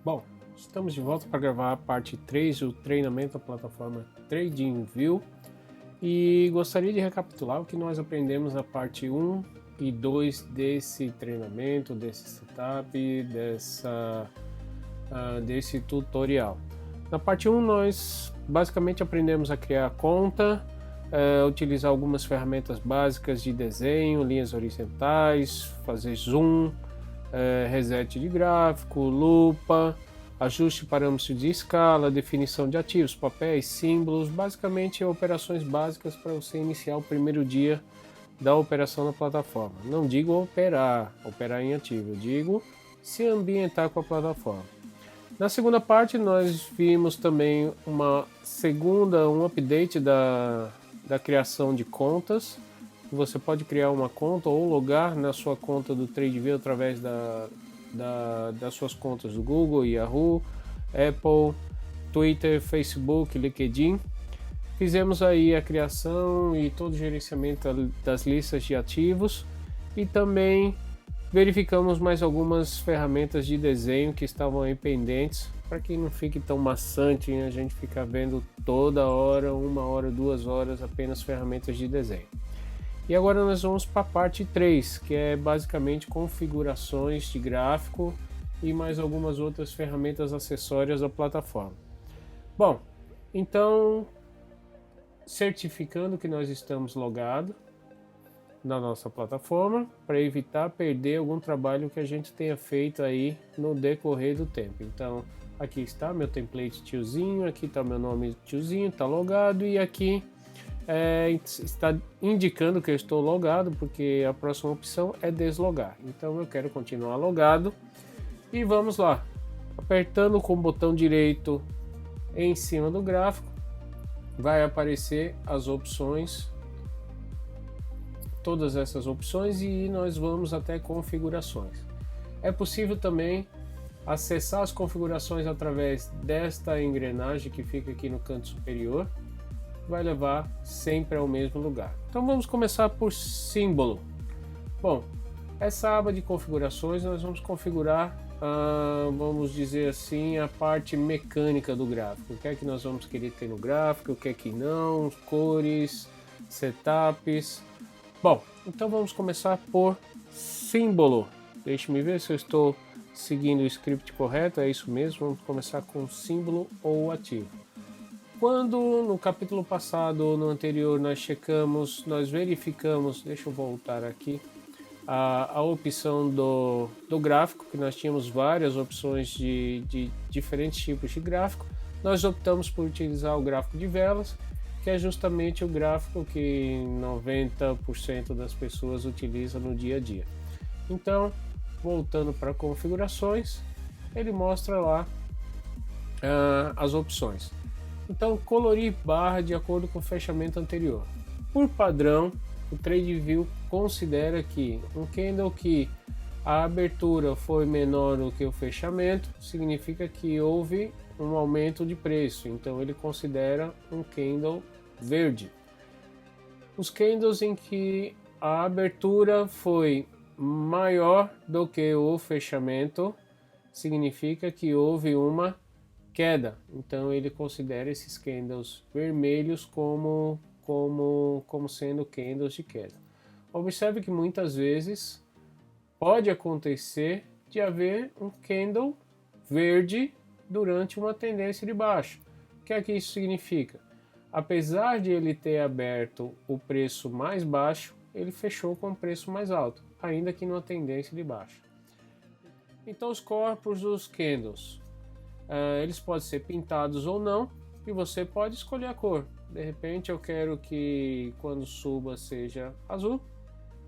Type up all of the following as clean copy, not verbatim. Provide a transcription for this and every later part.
Bom, estamos de volta para gravar a parte 3 do treinamento da plataforma TradingView e gostaria de recapitular o que nós aprendemos na parte 1 e 2 desse treinamento, desse setup, desse tutorial. Na parte 1 nós basicamente aprendemos a criar conta, utilizar algumas ferramentas básicas de desenho, linhas horizontais, fazer zoom, reset de gráfico, lupa, ajuste de parâmetros de escala, definição de ativos, papéis, símbolos, basicamente operações básicas para você iniciar o primeiro dia da operação na plataforma. Não digo operar em ativo, eu digo se ambientar com a plataforma. Na segunda parte nós vimos também um update da criação de contas. Você pode criar uma conta ou logar na sua conta do TradingView através das suas contas do Google, Yahoo, Apple, Twitter, Facebook, LinkedIn. Fizemos aí a criação e todo o gerenciamento das listas de ativos e também verificamos mais algumas ferramentas de desenho que estavam aí pendentes, para que não fique tão maçante a gente ficar vendo toda hora, 1 hora, 2 horas apenas ferramentas de desenho. E agora nós vamos para a parte 3, que é basicamente configurações de gráfico e mais algumas outras ferramentas acessórias da plataforma. Bom, então, certificando que nós estamos logados na nossa plataforma, para evitar perder algum trabalho que a gente tenha feito aí no decorrer do tempo. Então, aqui está meu template tiozinho, aqui está meu nome tiozinho, está logado, e aqui está indicando que eu estou logado, porque a próxima opção é deslogar. Então eu quero continuar logado e vamos lá, apertando com o botão direito em cima do gráfico vai aparecer as opções, todas essas opções, e nós vamos até configurações. É possível também acessar as configurações através desta engrenagem que fica aqui no canto superior, vai levar sempre ao mesmo lugar. Então vamos começar por símbolo. Bom, essa aba de configurações nós vamos configurar, vamos dizer assim, a parte mecânica do gráfico. O que é que nós vamos querer ter no gráfico, o que é que não, cores, setups. Bom, então vamos começar por símbolo. Deixe-me ver se eu estou seguindo o script correto, é isso mesmo, vamos começar com símbolo ou ativo. Quando no capítulo passado ou no anterior nós verificamos, deixa eu voltar aqui, a opção do gráfico, que nós tínhamos várias opções de diferentes tipos de gráfico, nós optamos por utilizar o gráfico de velas, que é justamente o gráfico que 90% das pessoas utilizam no dia a dia. Então, voltando para configurações, ele mostra lá as opções. Então, colorir barra de acordo com o fechamento anterior. Por padrão, o TradingView considera que um candle que a abertura foi menor do que o fechamento, significa que houve um aumento de preço. Então, ele considera um candle verde. Os candles em que a abertura foi maior do que o fechamento, significa que houve uma queda. Então ele considera esses candles vermelhos como sendo candles de queda. Observe que muitas vezes pode acontecer de haver um candle verde durante uma tendência de baixa. O que é que isso significa? Apesar de ele ter aberto o preço mais baixo, ele fechou com o preço mais alto, ainda que numa tendência de baixa. Então os corpos dos candles, eles podem ser pintados ou não, e você pode escolher a cor. De repente eu quero que quando suba seja azul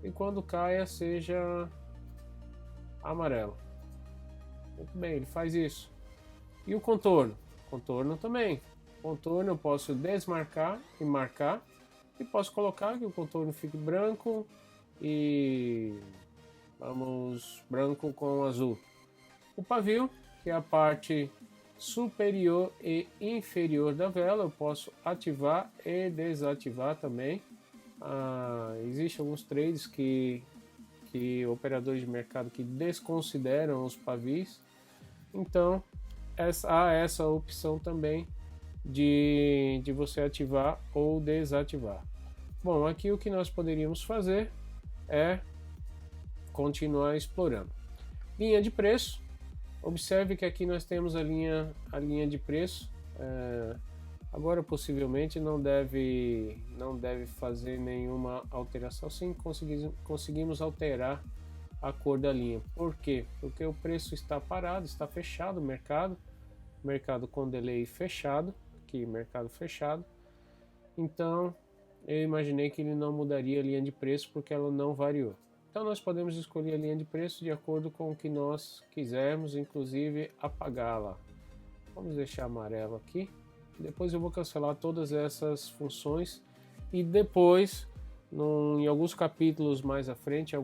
e quando caia seja amarelo. Muito bem, ele faz isso. E o contorno? Contorno também. Contorno eu posso desmarcar e marcar, e posso colocar que o contorno fique branco e branco com azul. O pavio, que é a parte superior e inferior da vela, eu posso ativar e desativar também. Existem alguns trades operadores de mercado que desconsideram os pavis, então há essa opção também de você ativar ou desativar. Bom, aqui o que nós poderíamos fazer é continuar explorando. Linha de preço. Observe que aqui nós temos a linha de preço. Agora possivelmente não deve fazer nenhuma alteração. Sim, conseguimos alterar a cor da linha. Por quê? Porque o preço está parado, está fechado o mercado com delay fechado, aqui mercado fechado. Então eu imaginei que ele não mudaria a linha de preço porque ela não variou. Então nós podemos escolher a linha de preço de acordo com o que nós quisermos, inclusive apagá-la. Vamos deixar amarelo aqui. Depois eu vou cancelar todas essas funções e depois, em alguns capítulos mais à frente,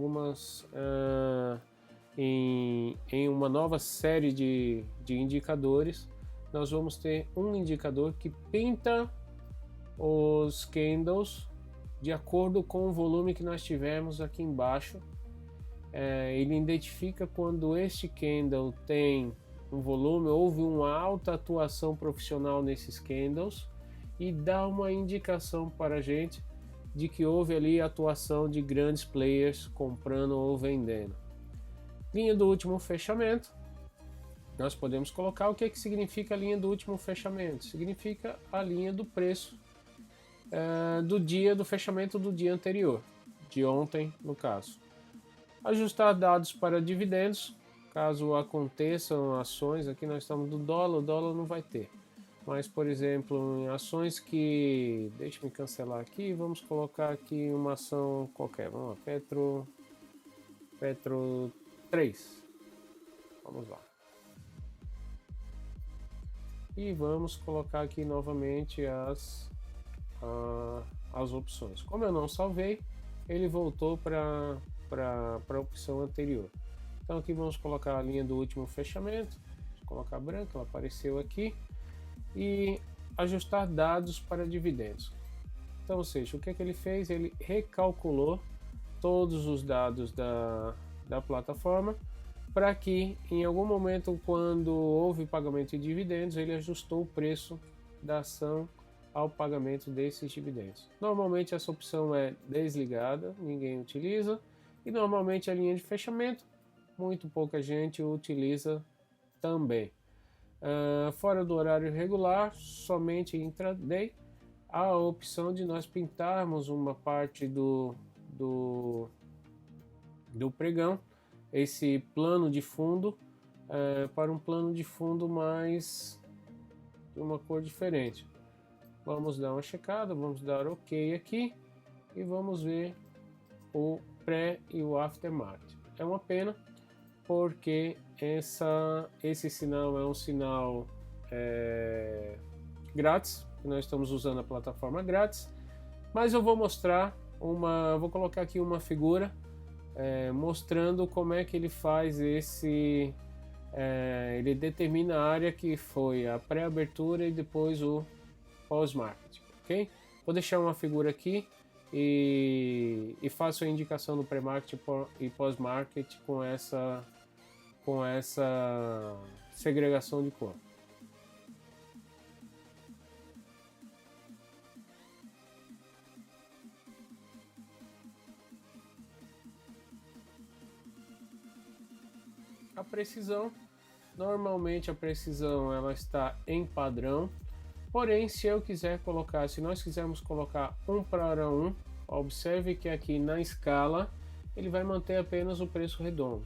em uma nova série de indicadores, nós vamos ter um indicador que pinta os candles de acordo com o volume que nós tivemos aqui embaixo. Ele identifica quando este candle tem um volume, houve uma alta atuação profissional nesses candles e dá uma indicação para a gente de que houve ali atuação de grandes players comprando ou vendendo. Linha do último fechamento. Nós podemos colocar o que significa a linha do último fechamento. Significa a linha do preço do dia do fechamento do dia anterior, de ontem no caso. Ajustar dados para dividendos, caso aconteçam ações, aqui nós estamos do dólar, o dólar não vai ter. Mas, por exemplo, em ações que... Deixa eu cancelar aqui, vamos colocar aqui uma ação qualquer. Vamos lá, Petro 3. Vamos lá. E vamos colocar aqui novamente as opções. Como eu não salvei, ele voltou para a opção anterior. Então aqui vamos colocar a linha do último fechamento, vou colocar branca, ela apareceu aqui, e ajustar dados para dividendos. Então, ou seja, o que ele fez? Ele recalculou todos os dados da plataforma para que em algum momento, quando houve pagamento de dividendos, ele ajustou o preço da ação ao pagamento desses dividendos. Normalmente essa opção é desligada, ninguém utiliza, e normalmente a linha de fechamento muito pouca gente utiliza também. Fora do horário regular, somente intraday, há a opção de nós pintarmos uma parte do pregão, esse plano de fundo, para um plano de fundo mais de uma cor diferente. Vamos dar uma checada, vamos dar OK aqui e vamos ver o pré e o aftermarket. É uma pena porque esse sinal é um sinal grátis, nós estamos usando a plataforma grátis, mas eu vou mostrar vou colocar aqui uma figura mostrando como é que ele faz ele determina a área que foi a pré-abertura e depois o pós-market, ok? Vou deixar uma figura aqui e faço a indicação do pré-market e pós-market com essa segregação de cor. A precisão, normalmente a precisão ela está em padrão, porém se nós quisermos colocar 1:1, observe que aqui na escala ele vai manter apenas o preço redondo.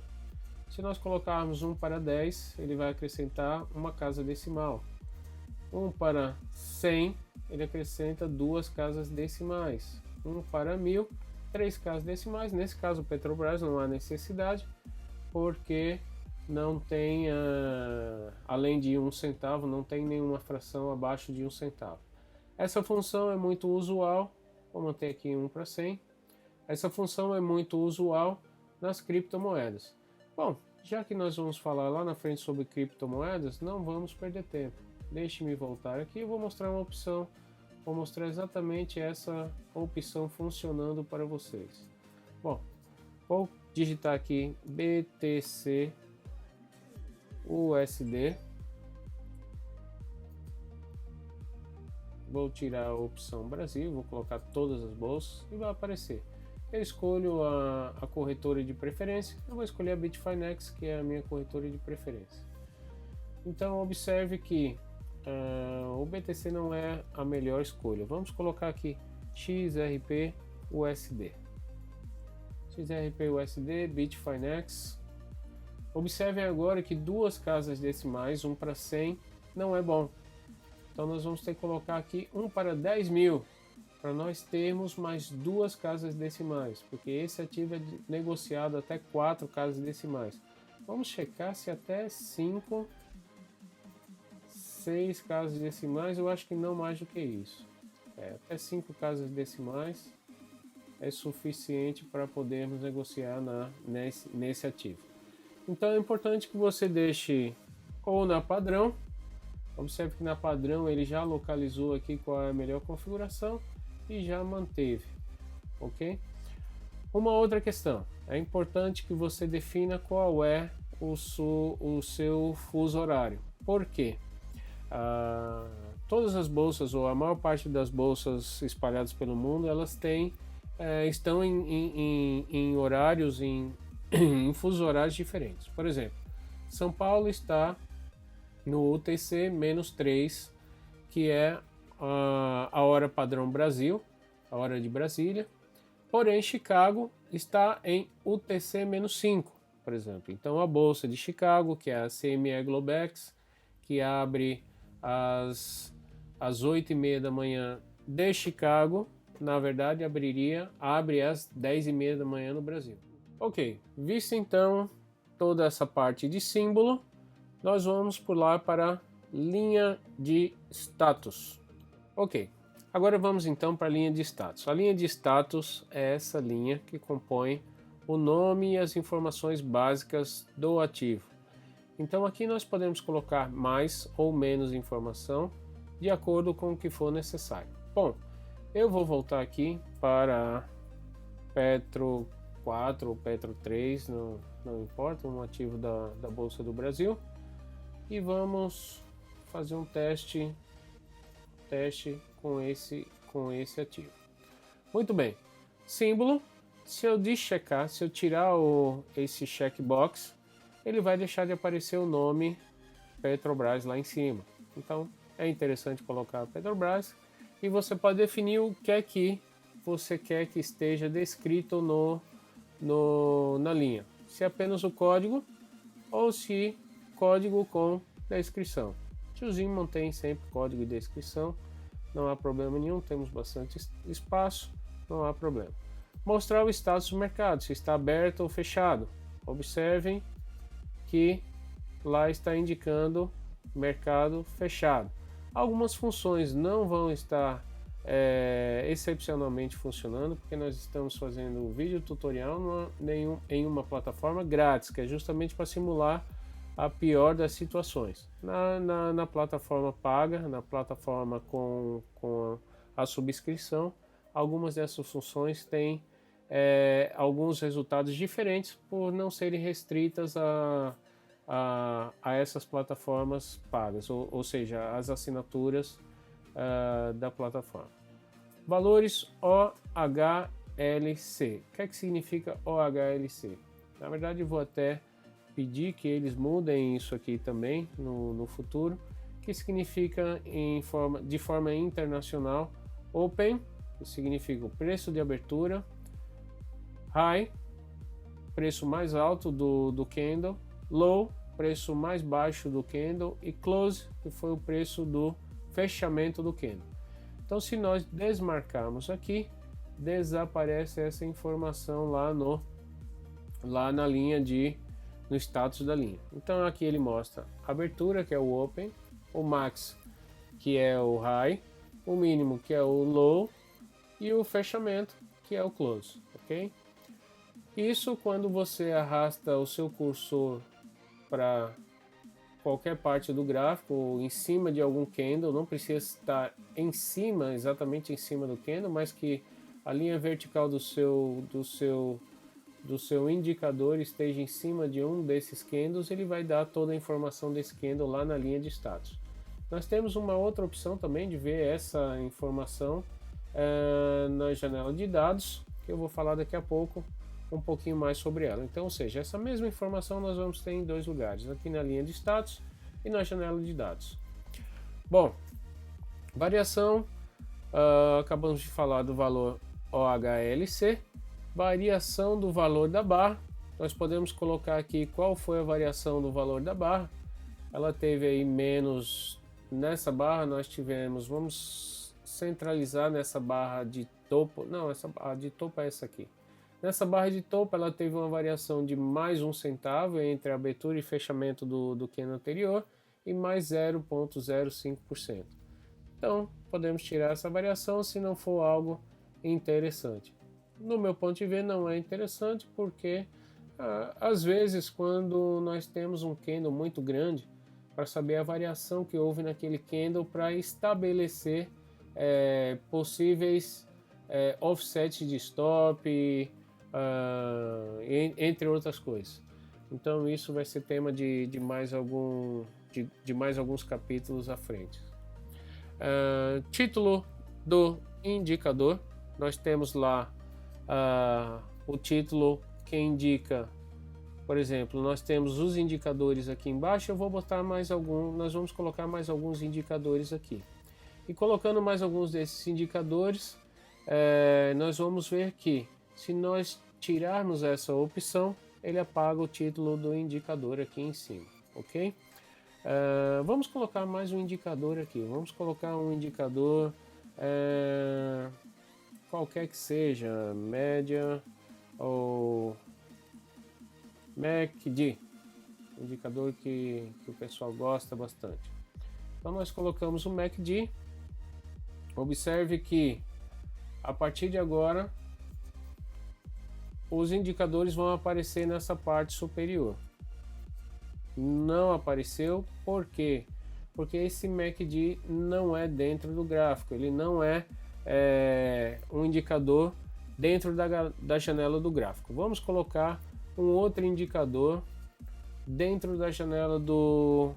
Se nós colocarmos 1:10, ele vai acrescentar uma casa decimal. 1:100, ele acrescenta 2 casas decimais. 1:1000, 3 casas decimais. Nesse caso, o Petrobras não há necessidade, porque não tem, além de 1 centavo, não tem nenhuma fração abaixo de 1 centavo. Essa função é muito usual, vou manter aqui 1:100. Essa função é muito usual nas criptomoedas. Bom, já que nós vamos falar lá na frente sobre criptomoedas, não vamos perder tempo. Deixe-me voltar aqui e vou mostrar uma opção, vou mostrar exatamente essa opção funcionando para vocês. Bom, vou digitar aqui BTC USD vou tirar a opção Brasil, vou colocar todas as bolsas e vai aparecer. Eu escolho a corretora de preferência, eu vou escolher a Bitfinex, que é a minha corretora de preferência. Então observe que o BTC não é a melhor escolha. Vamos colocar aqui XRP USD. XRP USD, Bitfinex. Observem agora que duas casas decimais, 1 para 100, não é bom. Então nós vamos ter que colocar aqui 1 para 10 mil, para nós termos mais duas casas decimais, porque esse ativo é negociado até 4 casas decimais. Vamos checar se até 5, 6 casas decimais, eu acho que não mais do que isso. Até 5 casas decimais é suficiente para podermos negociar nesse ativo. Então é importante que você deixe ou na padrão. Observe que na padrão ele já localizou aqui qual é a melhor configuração e já manteve, ok? Uma outra questão, é importante que você defina qual é o seu fuso horário. Por quê? Todas as bolsas, ou a maior parte das bolsas espalhadas pelo mundo, elas estão em horários, em fusos horários diferentes. Por exemplo, São Paulo está no UTC-3, que é a hora padrão Brasil, a hora de Brasília. Porém, Chicago está em UTC-5, por exemplo. Então, a bolsa de Chicago, que é a CME Globex, que abre às 8h30 da manhã de Chicago, na verdade abre às 10h30 da manhã no Brasil. Ok, visto então toda essa parte de símbolo, nós vamos pular para linha de status. Ok, agora vamos então para a linha de status. A linha de status é essa linha que compõe o nome e as informações básicas do ativo. Então aqui nós podemos colocar mais ou menos informação de acordo com o que for necessário. Bom, eu vou voltar aqui para Petro 4 ou Petro 3, não importa, um ativo da Bolsa do Brasil. E vamos fazer um teste com esse ativo. Muito bem, símbolo, se eu deschecar, se eu tirar esse checkbox, ele vai deixar de aparecer o nome Petrobras lá em cima. Então é interessante colocar Petrobras e você pode definir o que é que você quer que esteja descrito na linha. Se é apenas o código ou se código com descrição. Tiozinho mantém sempre código e descrição, não há problema nenhum, temos bastante espaço, não há problema. Mostrar o status do mercado, se está aberto ou fechado. Observem que lá está indicando mercado fechado. Algumas funções não vão estar excepcionalmente funcionando, porque nós estamos fazendo um vídeo tutorial em uma plataforma grátis, que é justamente para simular a pior das situações. Na plataforma paga, na plataforma com a subscrição, algumas dessas funções têm alguns resultados diferentes por não serem restritas a essas plataformas pagas, ou seja, as assinaturas da plataforma. Valores OHLC. O que é que significa OHLC? Na verdade, eu vou até pedir que eles mudem isso aqui também no futuro, que significa de forma internacional. Open, que significa o preço de abertura. High, preço mais alto do candle. Low, preço mais baixo do candle. E close, que foi o preço do fechamento do candle. Então, se nós desmarcarmos aqui, desaparece essa informação lá na linha no status da linha. Então aqui ele mostra a abertura, que é o open, o max, que é o high, o mínimo, que é o low, e o fechamento, que é o close, ok? Isso quando você arrasta o seu cursor para qualquer parte do gráfico, ou em cima de algum candle, não precisa estar exatamente em cima do candle, mas que a linha vertical do seu indicador esteja em cima de um desses candles, ele vai dar toda a informação desse candle lá na linha de status. Nós temos uma outra opção também de ver essa informação na janela de dados, que eu vou falar daqui a pouco um pouquinho mais sobre ela. Então, ou seja, essa mesma informação nós vamos ter em dois lugares, aqui na linha de status e na janela de dados. Bom, variação, acabamos de falar do valor OHLC, variação do valor da barra, nós podemos colocar aqui qual foi a variação do valor da barra. Ela teve aí menos, nessa barra nós tivemos, vamos centralizar nessa barra de topo, não, essa barra de topo é essa aqui. Nessa barra de topo ela teve uma variação de mais 1 centavo entre a abertura e fechamento do candle anterior e mais 0,05%. Então podemos tirar essa variação se não for algo interessante. No meu ponto de vista não é interessante porque às vezes quando nós temos um candle muito grande, para saber a variação que houve naquele candle para estabelecer possíveis offsets de stop, entre outras coisas. Então isso vai ser tema de mais alguns capítulos à frente. Título do indicador, nós temos lá o título que indica, por exemplo, nós temos os indicadores aqui embaixo, eu vou botar mais algum, nós vamos colocar mais alguns indicadores aqui. E colocando mais alguns desses indicadores, nós vamos ver que se nós tirarmos essa opção, ele apaga o título do indicador aqui em cima, ok? Vamos colocar mais um indicador aqui, vamos colocar um indicador qualquer que seja, média ou MACD, indicador que o pessoal gosta bastante. Então nós colocamos o MACD, observe que a partir de agora os indicadores vão aparecer nessa parte superior. Não apareceu, por quê? Porque esse MACD não é dentro do gráfico, ele não é um indicador dentro da janela do gráfico. Vamos colocar um outro indicador dentro da janela do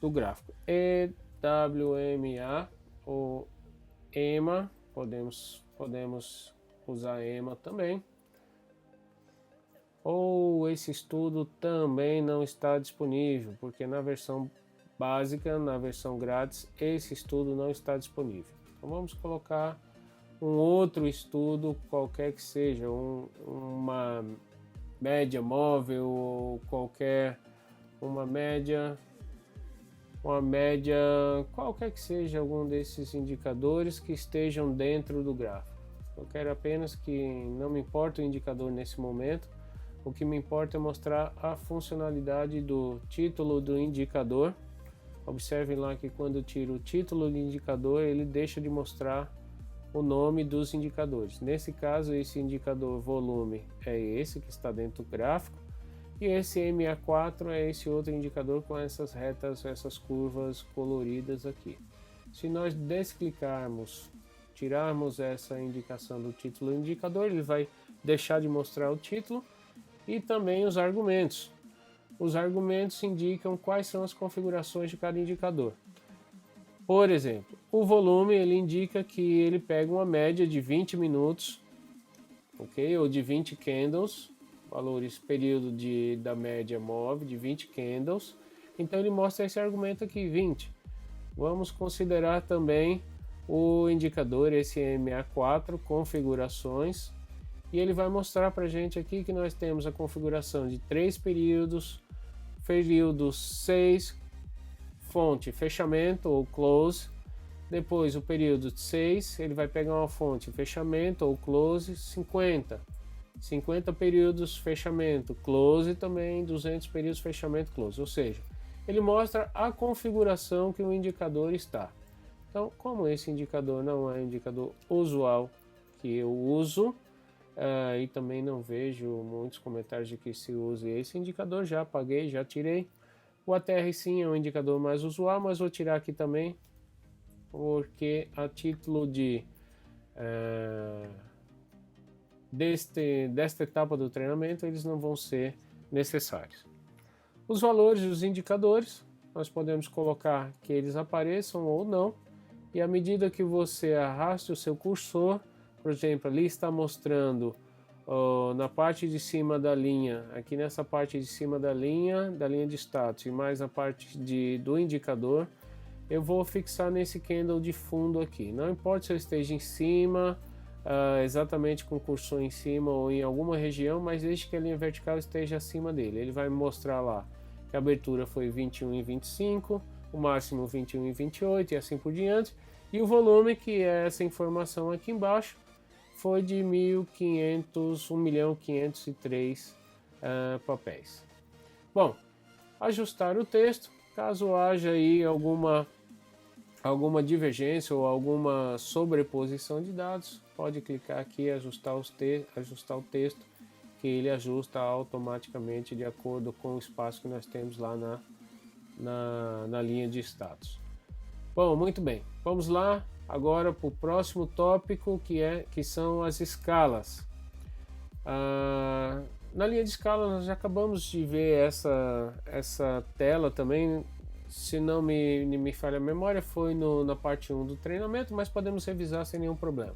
gráfico. EWMA ou EMA, podemos usar EMA também. Ou esse estudo também não está disponível, porque na versão básica, na versão grátis, esse estudo não está disponível. Então vamos colocar um outro estudo, qualquer que seja, uma média móvel ou uma média, qualquer que seja algum desses indicadores que estejam dentro do gráfico. Eu quero apenas que não me importa o indicador nesse momento, o que me importa é mostrar a funcionalidade do título do indicador. Observem lá que quando eu tiro o título do indicador, ele deixa de mostrar o nome dos indicadores. Nesse caso, esse indicador volume é esse que está dentro do gráfico, e esse MA4 é esse outro indicador com essas retas, essas curvas coloridas aqui. Se nós desclicarmos, tirarmos essa indicação do título do indicador, ele vai deixar de mostrar o título e também os argumentos. Os argumentos indicam quais são as configurações de cada indicador. Por exemplo, o volume ele indica que ele pega uma média de 20 minutos, ok? Ou de 20 candles, valores período da média móvel de 20 candles. Então ele mostra esse argumento aqui, 20. Vamos considerar também o indicador, esse MA4, configurações, e ele vai mostrar para a gente aqui que nós temos a configuração de 3 períodos, período 6, fonte fechamento ou close, depois o período 6, ele vai pegar uma fonte fechamento ou close, 50 períodos fechamento, close também, 200 períodos fechamento, close, ou seja, ele mostra a configuração que o indicador está. Então, como esse indicador não é um indicador usual que eu uso, e também não vejo muitos comentários de que se use esse indicador, já apaguei, já tirei. O ATR sim é um indicador mais usual, mas vou tirar aqui também, porque a título desta etapa do treinamento, eles não vão ser necessários. Os valores dos indicadores, nós podemos colocar que eles apareçam ou não, e à medida que você arraste o seu cursor, por exemplo, ali está mostrando na parte de cima da linha, aqui nessa parte de cima da linha de status e mais na parte do indicador, eu vou fixar nesse candle de fundo aqui. Não importa se eu esteja em cima, exatamente com o cursor em cima ou em alguma região, mas desde que a linha vertical esteja acima dele. Ele vai me mostrar lá que a abertura foi 21,25, o máximo 21,28 e assim por diante. E o volume, que é essa informação aqui embaixo, foi de 1.503 papéis. Bom, ajustar o texto, caso haja aí alguma divergência ou alguma sobreposição de dados, pode clicar aqui e ajustar o texto, que ele ajusta automaticamente de acordo com o espaço que nós temos lá na linha de status. Bom, muito bem, vamos lá agora para o próximo tópico, que são as escalas. Na linha de escala nós já acabamos de ver essa tela também, se não me falha a memória, foi na parte 1 do treinamento, mas podemos revisar sem nenhum problema.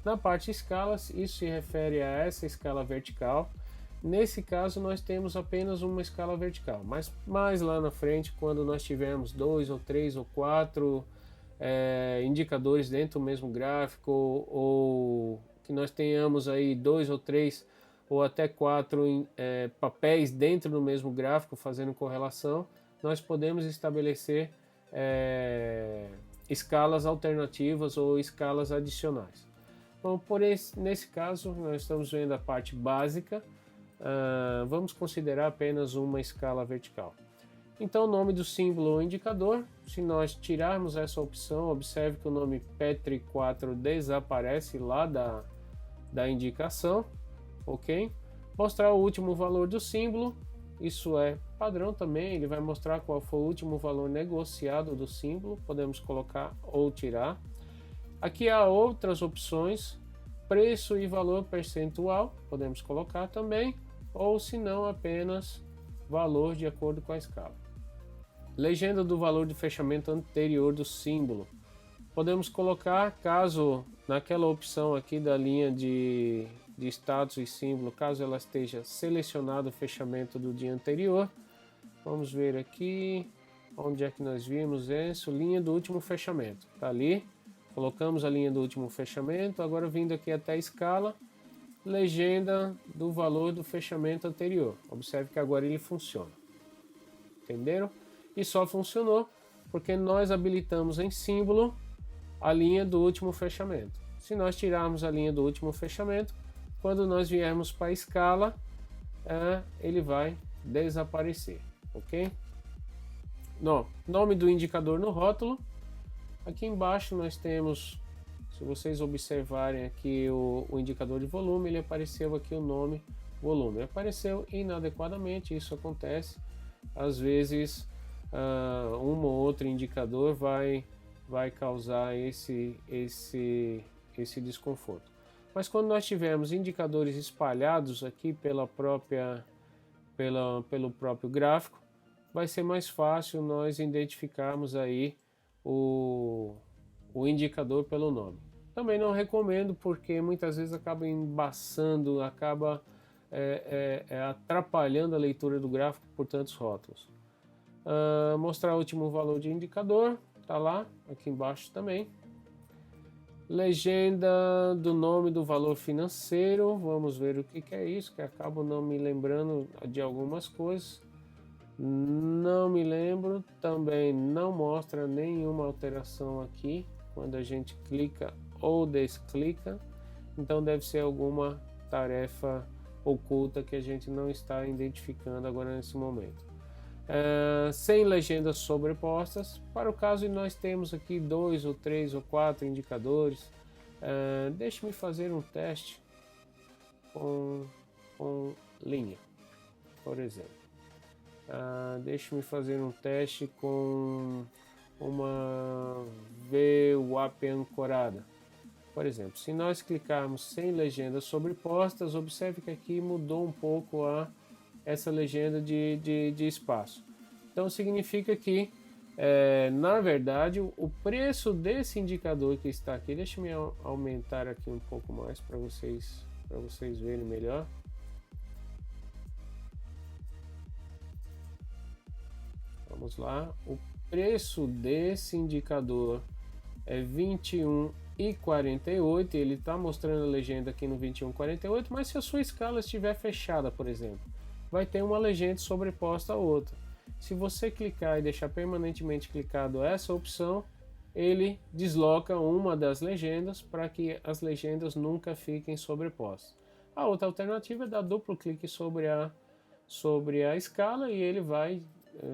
Na parte escalas, isso se refere a essa escala vertical. Nesse caso nós temos apenas uma escala vertical, mas mais lá na frente, quando nós tivermos 2 ou 3 ou 4 indicadores dentro do mesmo gráfico, ou que nós tenhamos aí 2 ou 3 ou até 4 papéis dentro do mesmo gráfico fazendo correlação, nós podemos estabelecer escalas alternativas ou escalas adicionais. Então, nesse caso, nós estamos vendo a parte básica. Vamos considerar apenas uma escala vertical. Então, o nome do símbolo ou indicador, se nós tirarmos essa opção, observe que o nome Petri 4 desaparece lá da indicação, ok? Mostrar o último valor do símbolo, isso é padrão também, ele vai mostrar qual foi o último valor negociado do símbolo, podemos colocar ou tirar. Aqui há outras opções, preço e valor percentual, podemos colocar também, ou se não apenas valor de acordo com a escala. Legenda do valor de fechamento anterior do símbolo. Podemos colocar, caso naquela opção aqui da linha de status e símbolo, caso ela esteja selecionado o fechamento do dia anterior. Vamos ver aqui, onde é que nós vimos isso, linha do último fechamento, tá ali. Colocamos a linha do último fechamento, agora vindo aqui até a escala, legenda do valor do fechamento anterior. Observe que agora ele funciona. Entenderam? E só funcionou porque nós habilitamos em símbolo a linha do último fechamento. Se nós tirarmos a linha do último fechamento, quando nós viermos para a escala, ele vai desaparecer, ok? Nome do indicador no rótulo. Aqui embaixo nós temos, se vocês observarem aqui o indicador de volume, ele apareceu aqui o nome volume. Apareceu inadequadamente, isso acontece. Às vezes um ou outro indicador vai causar esse desconforto. Mas quando nós tivermos indicadores espalhados aqui pelo próprio gráfico, vai ser mais fácil nós identificarmos aí o indicador pelo nome. Também não recomendo, porque muitas vezes acaba embaçando, acaba atrapalhando a leitura do gráfico por tantos rótulos. Mostrar o último valor de indicador, tá lá, aqui embaixo também. Legenda do nome do valor financeiro, vamos ver o que é isso, que acabo não me lembrando de algumas coisas. Não me lembro, também não mostra nenhuma alteração aqui quando a gente clica ou desclica, então deve ser alguma tarefa oculta que a gente não está identificando agora nesse momento. Sem legendas sobrepostas, para o caso de nós temos aqui 2 ou 3 ou 4 indicadores. Deixe-me fazer um teste com linha, por exemplo. Deixe-me fazer um teste com uma VWAP ancorada. Por exemplo, se nós clicarmos sem legendas sobrepostas, observe que aqui mudou um pouco essa legenda de espaço. Então significa que, na verdade, o preço desse indicador que está aqui, deixa eu me aumentar aqui um pouco mais para vocês verem melhor. Vamos lá, o preço desse indicador é 21,48, ele está mostrando a legenda aqui no 21,48, mas se a sua escala estiver fechada, por exemplo, vai ter uma legenda sobreposta a outra. Se você clicar e deixar permanentemente clicado essa opção, ele desloca uma das legendas para que as legendas nunca fiquem sobrepostas. A outra alternativa é dar duplo clique sobre a escala e ele vai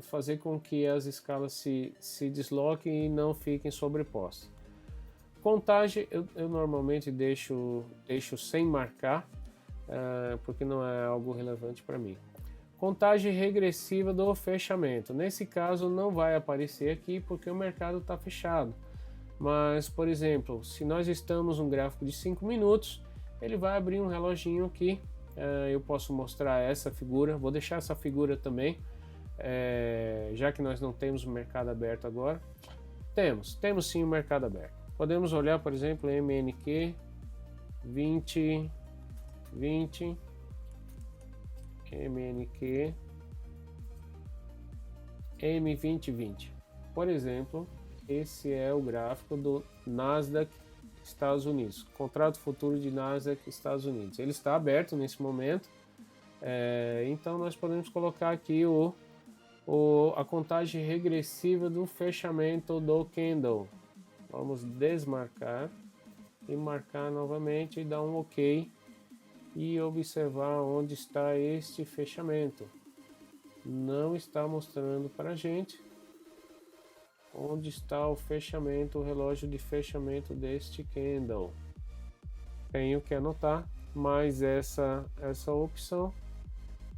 fazer com que as escalas se desloquem e não fiquem sobrepostas. Contagem eu normalmente deixo sem marcar, porque não é algo relevante para mim. Contagem regressiva do fechamento. Nesse caso não vai aparecer aqui porque o mercado está fechado. Mas, por exemplo, se nós estamos num gráfico de 5 minutos, ele vai abrir um reloginho aqui. Eu posso mostrar essa figura, vou deixar essa figura também. Já que nós não temos o mercado aberto agora, temos sim o mercado aberto. Podemos olhar, por exemplo, MNQ 20, MNQ M2020. Por exemplo, esse é o gráfico do Nasdaq Estados Unidos, contrato futuro de Nasdaq Estados Unidos. Ele está aberto nesse momento, então nós podemos colocar aqui a contagem regressiva do fechamento do candle. Vamos desmarcar e marcar novamente e dar um OK e observar onde está este fechamento. Não está mostrando para a gente onde está o fechamento, o relógio de fechamento deste candle. Tenho que anotar mais essa opção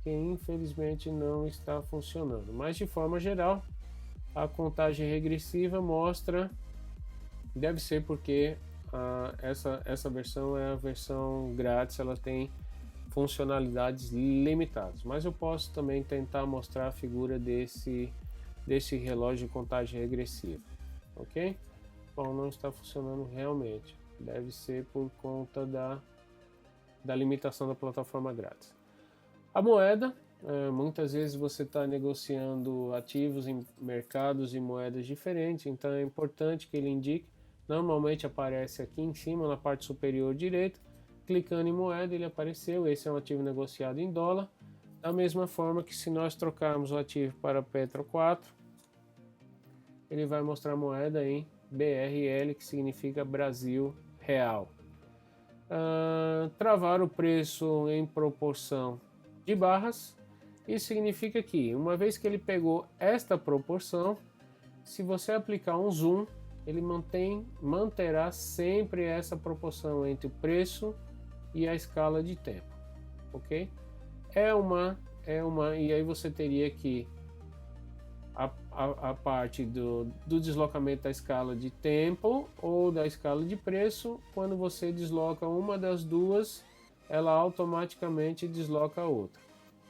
que infelizmente não está funcionando. Mas de forma geral, a contagem regressiva mostra, deve ser porque essa versão é a versão grátis, ela tem funcionalidades limitadas. Mas eu posso também tentar mostrar a figura desse relógio de contagem regressiva, ok? Bom, não está funcionando realmente. Deve ser por conta da limitação da plataforma grátis. A moeda, muitas vezes você está negociando ativos em mercados e moedas diferentes, então é importante que ele indique. Normalmente aparece aqui em cima, na parte superior direita, clicando em moeda, ele apareceu. Esse é um ativo negociado em dólar. Da mesma forma que se nós trocarmos o ativo para Petro 4, ele vai mostrar a moeda em BRL, que significa Brasil Real. Travar o preço em proporção de barras, isso significa que uma vez que ele pegou esta proporção, se você aplicar um zoom, ele manterá sempre essa proporção entre o preço e a escala de tempo, ok? E aí você teria que a parte do deslocamento da escala de tempo ou da escala de preço, quando você desloca uma das duas, ela automaticamente desloca a outra.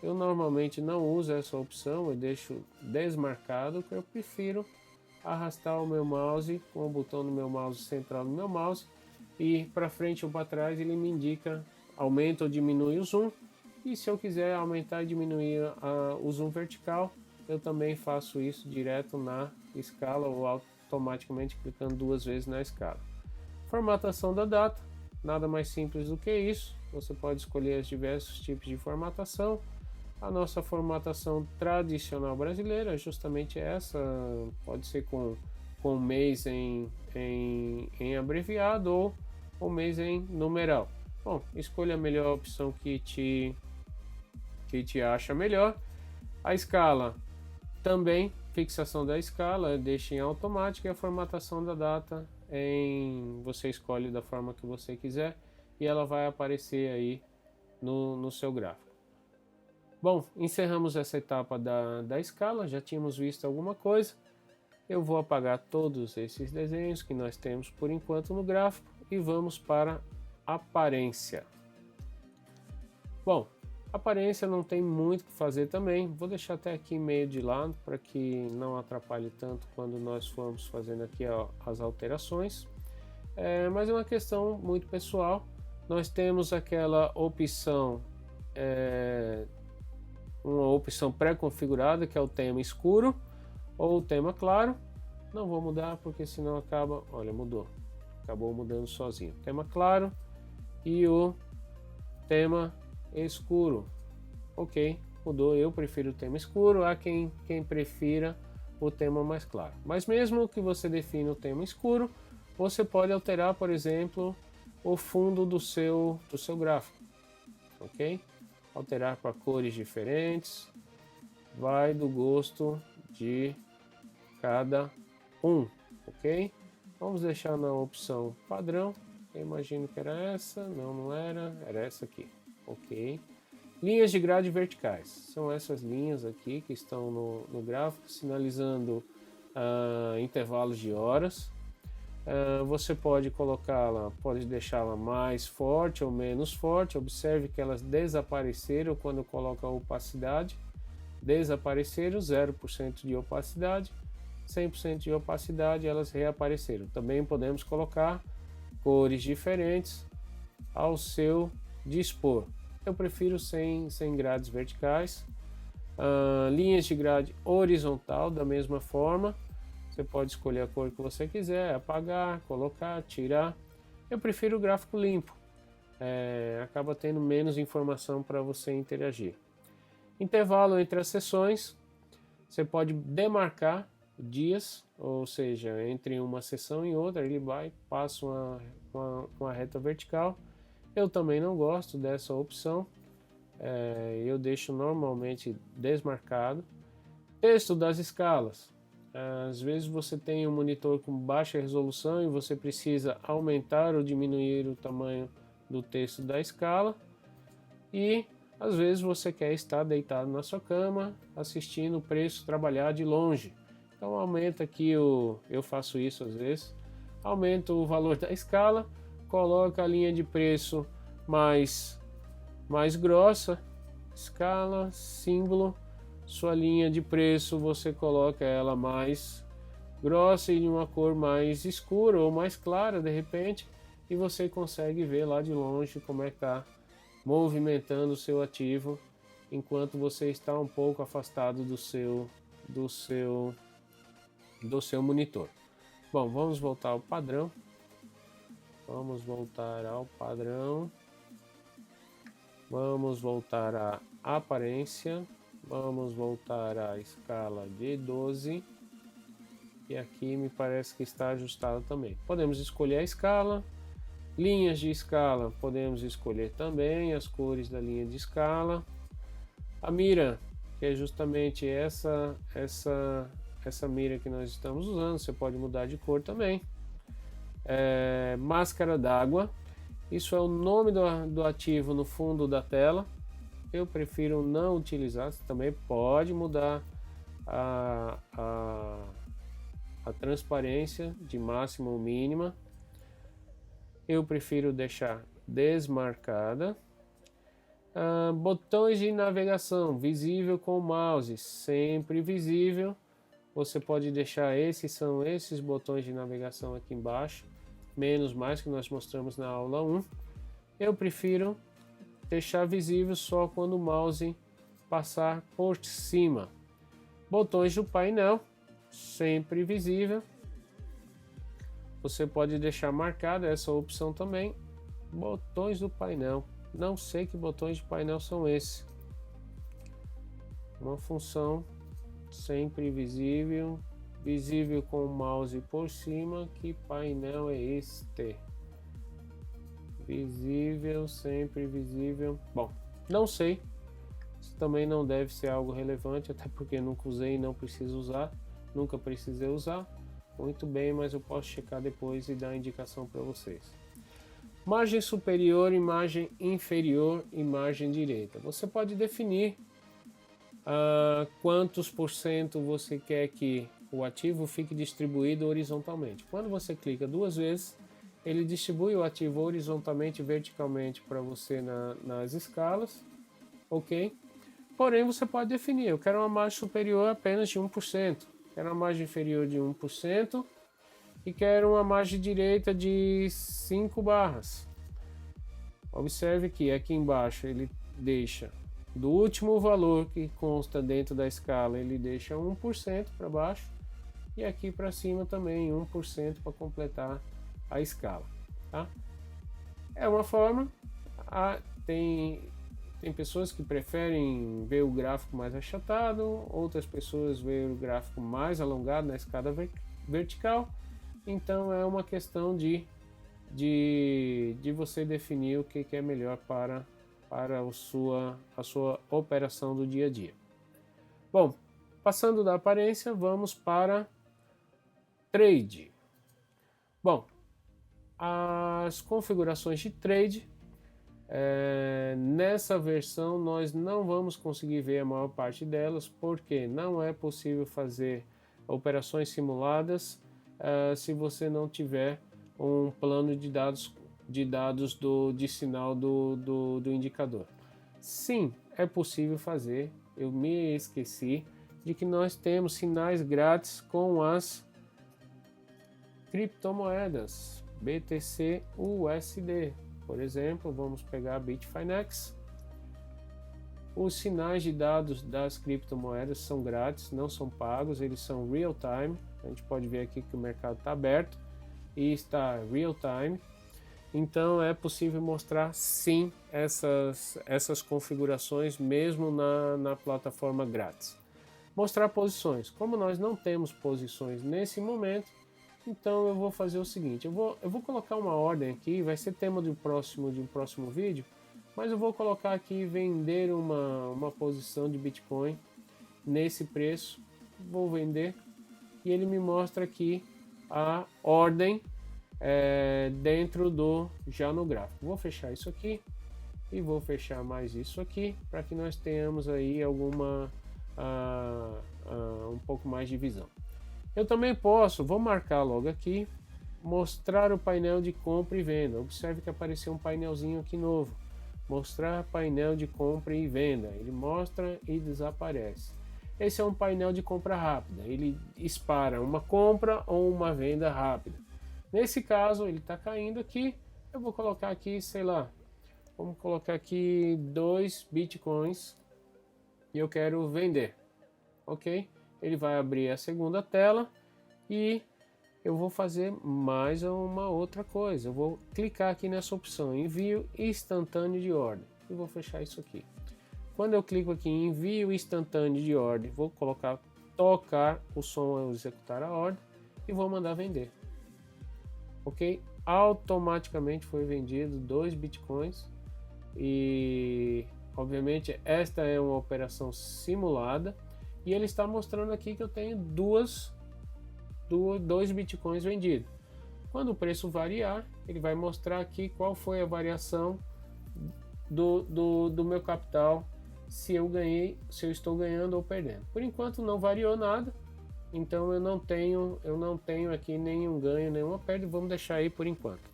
Eu normalmente não uso essa opção, eu deixo desmarcado, que eu prefiro arrastar o meu mouse com o botão do meu mouse central do meu mouse e para frente ou para trás ele me indica, aumenta ou diminui o zoom, e se eu quiser aumentar e diminuir o zoom vertical, eu também faço isso direto na escala ou automaticamente clicando duas vezes na escala. Formatação da data, nada mais simples do que isso, você pode escolher os diversos tipos de formatação. A nossa formatação tradicional brasileira é justamente essa, pode ser com mês em abreviado ou o mês em numeral. Bom, escolha a melhor opção que te acha melhor. A escala também, fixação da escala, deixa em automático, e a formatação da data você escolhe da forma que você quiser e ela vai aparecer aí no seu gráfico. Bom, encerramos essa etapa da escala, já tínhamos visto alguma coisa. Eu vou apagar todos esses desenhos que nós temos por enquanto no gráfico e vamos para aparência. Bom, Aparência não tem muito o que fazer também, vou deixar até aqui meio de lado para que não atrapalhe tanto quando nós formos fazendo aqui as alterações. Mas é uma questão muito pessoal. Nós temos aquela opção, uma opção pré-configurada, que é o tema escuro ou o tema claro. Não vou mudar porque senão acaba, olha, mudou, acabou mudando sozinho. Tema claro e o tema escuro. Ok, mudou. Eu prefiro o tema escuro, há quem prefira o tema mais claro. Mas mesmo que você defina o tema escuro, você pode alterar, por exemplo, o fundo do seu gráfico. Ok? Alterar para cores diferentes, vai do gosto de cada um. Ok? Vamos deixar na opção padrão. Eu imagino que era essa, não era essa aqui. Ok. Linhas de grade verticais, são essas linhas aqui que estão no gráfico, sinalizando intervalos de horas. Você pode colocá-la, pode deixá-la mais forte ou menos forte. Observe que elas desapareceram quando coloca a opacidade. Desapareceram, 0% de opacidade, 100% de opacidade, elas reapareceram. Também podemos colocar cores diferentes ao seu dispor. Eu prefiro sem grades verticais. Linhas de grade horizontal da mesma forma. Você pode escolher a cor que você quiser, apagar, colocar, tirar. Eu prefiro o gráfico limpo. Acaba tendo menos informação para você interagir. Intervalo entre as sessões. Você pode demarcar dias, ou seja, entre uma sessão e outra, ele passa uma reta vertical. Eu também não gosto dessa opção, eu deixo normalmente desmarcado. Texto das escalas, às vezes você tem um monitor com baixa resolução e você precisa aumentar ou diminuir o tamanho do texto da escala, e às vezes você quer estar deitado na sua cama assistindo o preço trabalhar de longe. Então aumenta aqui, eu faço isso às vezes, aumento o valor da escala, coloca a linha de preço mais grossa, escala, símbolo, sua linha de preço você coloca ela mais grossa e de uma cor mais escura ou mais clara de repente, e você consegue ver lá de longe como é que está movimentando o seu ativo enquanto você está um pouco afastado do seu monitor. Bom, vamos voltar ao padrão. Vamos voltar ao padrão. Vamos voltar à aparência. Vamos voltar à escala de 12. E aqui me parece que está ajustado também. Podemos escolher a escala. Linhas de escala, podemos escolher também as cores da linha de escala. A mira, que é justamente essa mira que nós estamos usando, você pode mudar de cor também. Máscara d'água, isso é o nome do ativo no fundo da tela. Eu prefiro não utilizar. Você também pode mudar a transparência de máxima ou mínima. Eu prefiro deixar desmarcada. Botões de navegação, visível com o mouse, sempre visível. Você pode deixar são esses botões de navegação aqui embaixo, menos mais, que nós mostramos na aula 1. Eu prefiro deixar visível só quando o mouse passar por cima. Botões do painel, sempre visível. Você pode deixar marcada essa opção também. Botões do painel, não sei que botões de painel são esses. Uma função sempre visível, visível com o mouse por cima. Que painel é este? Visível, sempre visível. Bom, não sei. Isso também não deve ser algo relevante, até porque nunca usei e não preciso usar. Nunca precisei usar. Muito bem, mas eu posso checar depois e dar a indicação para vocês. Margem superior, imagem inferior e margem direita. Você pode definir quantos por cento você quer que o ativo fique distribuído horizontalmente. Quando você clica duas vezes, ele distribui o ativo horizontalmente e verticalmente para você nas escalas. ok? Porém, você pode definir, eu quero uma margem superior apenas de 1%, quero uma margem inferior de 1% e quero uma margem direita de 5 barras. Observe que aqui embaixo ele deixa, do último valor que consta dentro da escala, ele deixa 1% para baixo, e aqui para cima também 1% para completar a escala, tá? É uma forma, tem pessoas que preferem ver o gráfico mais achatado, outras pessoas veem o gráfico mais alongado na escada vertical, então é uma questão de você definir o que é melhor para a sua operação do dia a dia. Bom, passando da aparência, vamos para trade. Bom, as configurações de trade, nessa versão nós não vamos conseguir ver a maior parte delas, porque não é possível fazer operações simuladas se você não tiver um plano de dados de sinal do indicador. Sim, é possível fazer. Eu me esqueci de que nós temos sinais grátis com as criptomoedas BTC USD. Por exemplo, vamos pegar a Bitfinex. Os sinais de dados das criptomoedas são grátis, não são pagos, eles são real time. A gente pode ver aqui que o mercado está aberto e está real time. Então é possível mostrar sim essas configurações mesmo na plataforma grátis. Mostrar posições. Como nós não temos posições nesse momento, então eu vou fazer o seguinte, eu vou colocar uma ordem aqui, vai ser tema de um próximo vídeo, mas eu vou colocar aqui vender uma posição de Bitcoin nesse preço, vou vender e ele me mostra aqui a ordem dentro já no gráfico. Vou fechar isso aqui e vou fechar mais isso aqui para que nós tenhamos aí um pouco mais de visão. Eu também vou marcar logo aqui, mostrar o painel de compra e venda. Observe que apareceu um painelzinho aqui novo. Mostrar painel de compra e venda. Ele mostra e desaparece. Esse é um painel de compra rápida. Ele dispara uma compra ou uma venda rápida. Nesse caso, ele está caindo aqui. Eu vou colocar aqui, sei lá, vamos colocar aqui 2 bitcoins e eu quero vender. Ok? Ele vai abrir a segunda tela e eu vou fazer mais uma outra coisa. Eu vou clicar aqui nessa opção, envio instantâneo de ordem, e vou fechar isso aqui. Quando eu clico aqui em envio instantâneo de ordem, vou colocar tocar o som ao executar a ordem e vou mandar vender. Ok? Automaticamente foi vendido 2 bitcoins e obviamente esta é uma operação simulada. E ele está mostrando aqui que eu tenho 2 bitcoins vendidos. Quando o preço variar, ele vai mostrar aqui qual foi a variação do meu capital, se eu estou ganhando ou perdendo. Por enquanto não variou nada, então eu não tenho aqui nenhum ganho, nenhuma perda. Vamos deixar aí por enquanto.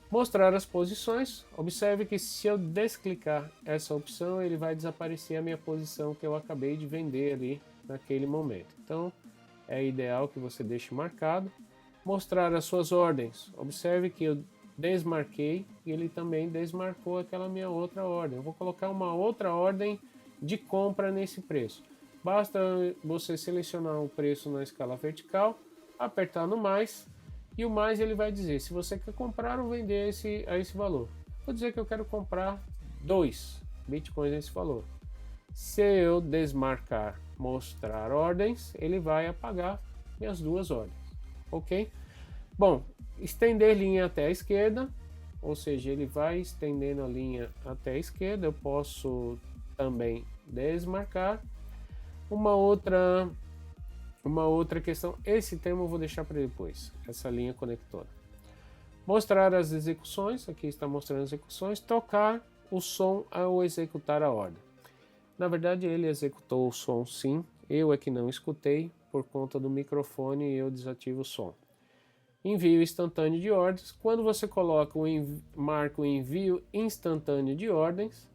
Mostrar as posições. Observe que se eu desclicar essa opção, ele vai desaparecer a minha posição que eu acabei de vender ali naquele momento. Então é ideal que você deixe marcado. Mostrar as suas ordens. Observe que eu desmarquei e ele também desmarcou aquela minha outra ordem. Eu vou colocar uma outra ordem de compra nesse preço. Basta você selecionar o preço na escala vertical, apertar no mais. E o mais ele vai dizer se você quer comprar ou vender a esse valor. Vou dizer que eu quero comprar 2 bitcoins nesse valor. Se eu desmarcar mostrar ordens, ele vai apagar minhas 2 ordens. Ok? Bom, estender linha até a esquerda, ou seja, ele vai estendendo a linha até a esquerda. Eu posso também desmarcar. Uma outra questão, esse termo eu vou deixar para depois, essa linha conectora. Mostrar as execuções, aqui está mostrando as execuções, tocar o som ao executar a ordem. Na verdade ele executou o som sim, eu é que não escutei, por conta do microfone eu desativo o som. Envio instantâneo de ordens, quando você coloca marca o envio instantâneo de ordens,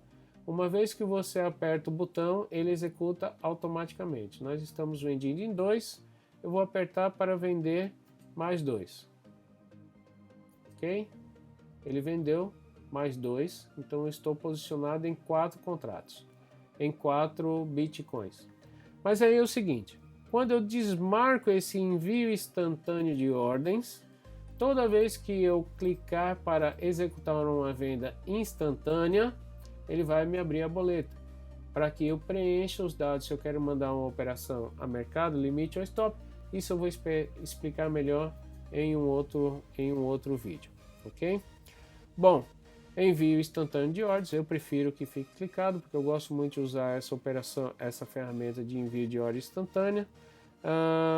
Uma vez que você aperta o botão, ele executa automaticamente. Nós estamos vendendo em 2, eu vou apertar para vender mais 2. Ok? Ele vendeu mais 2, então eu estou posicionado em 4 contratos, em 4 bitcoins. Mas aí é o seguinte, quando eu desmarco esse envio instantâneo de ordens, toda vez que eu clicar para executar uma venda instantânea, ele vai me abrir a boleta para que eu preencha os dados. Se eu quero mandar uma operação a mercado, limite ou stop, isso eu vou explicar melhor em um outro vídeo, ok? Bom, envio instantâneo de ordens, eu prefiro que fique clicado porque eu gosto muito de usar essa ferramenta de envio de ordem instantânea.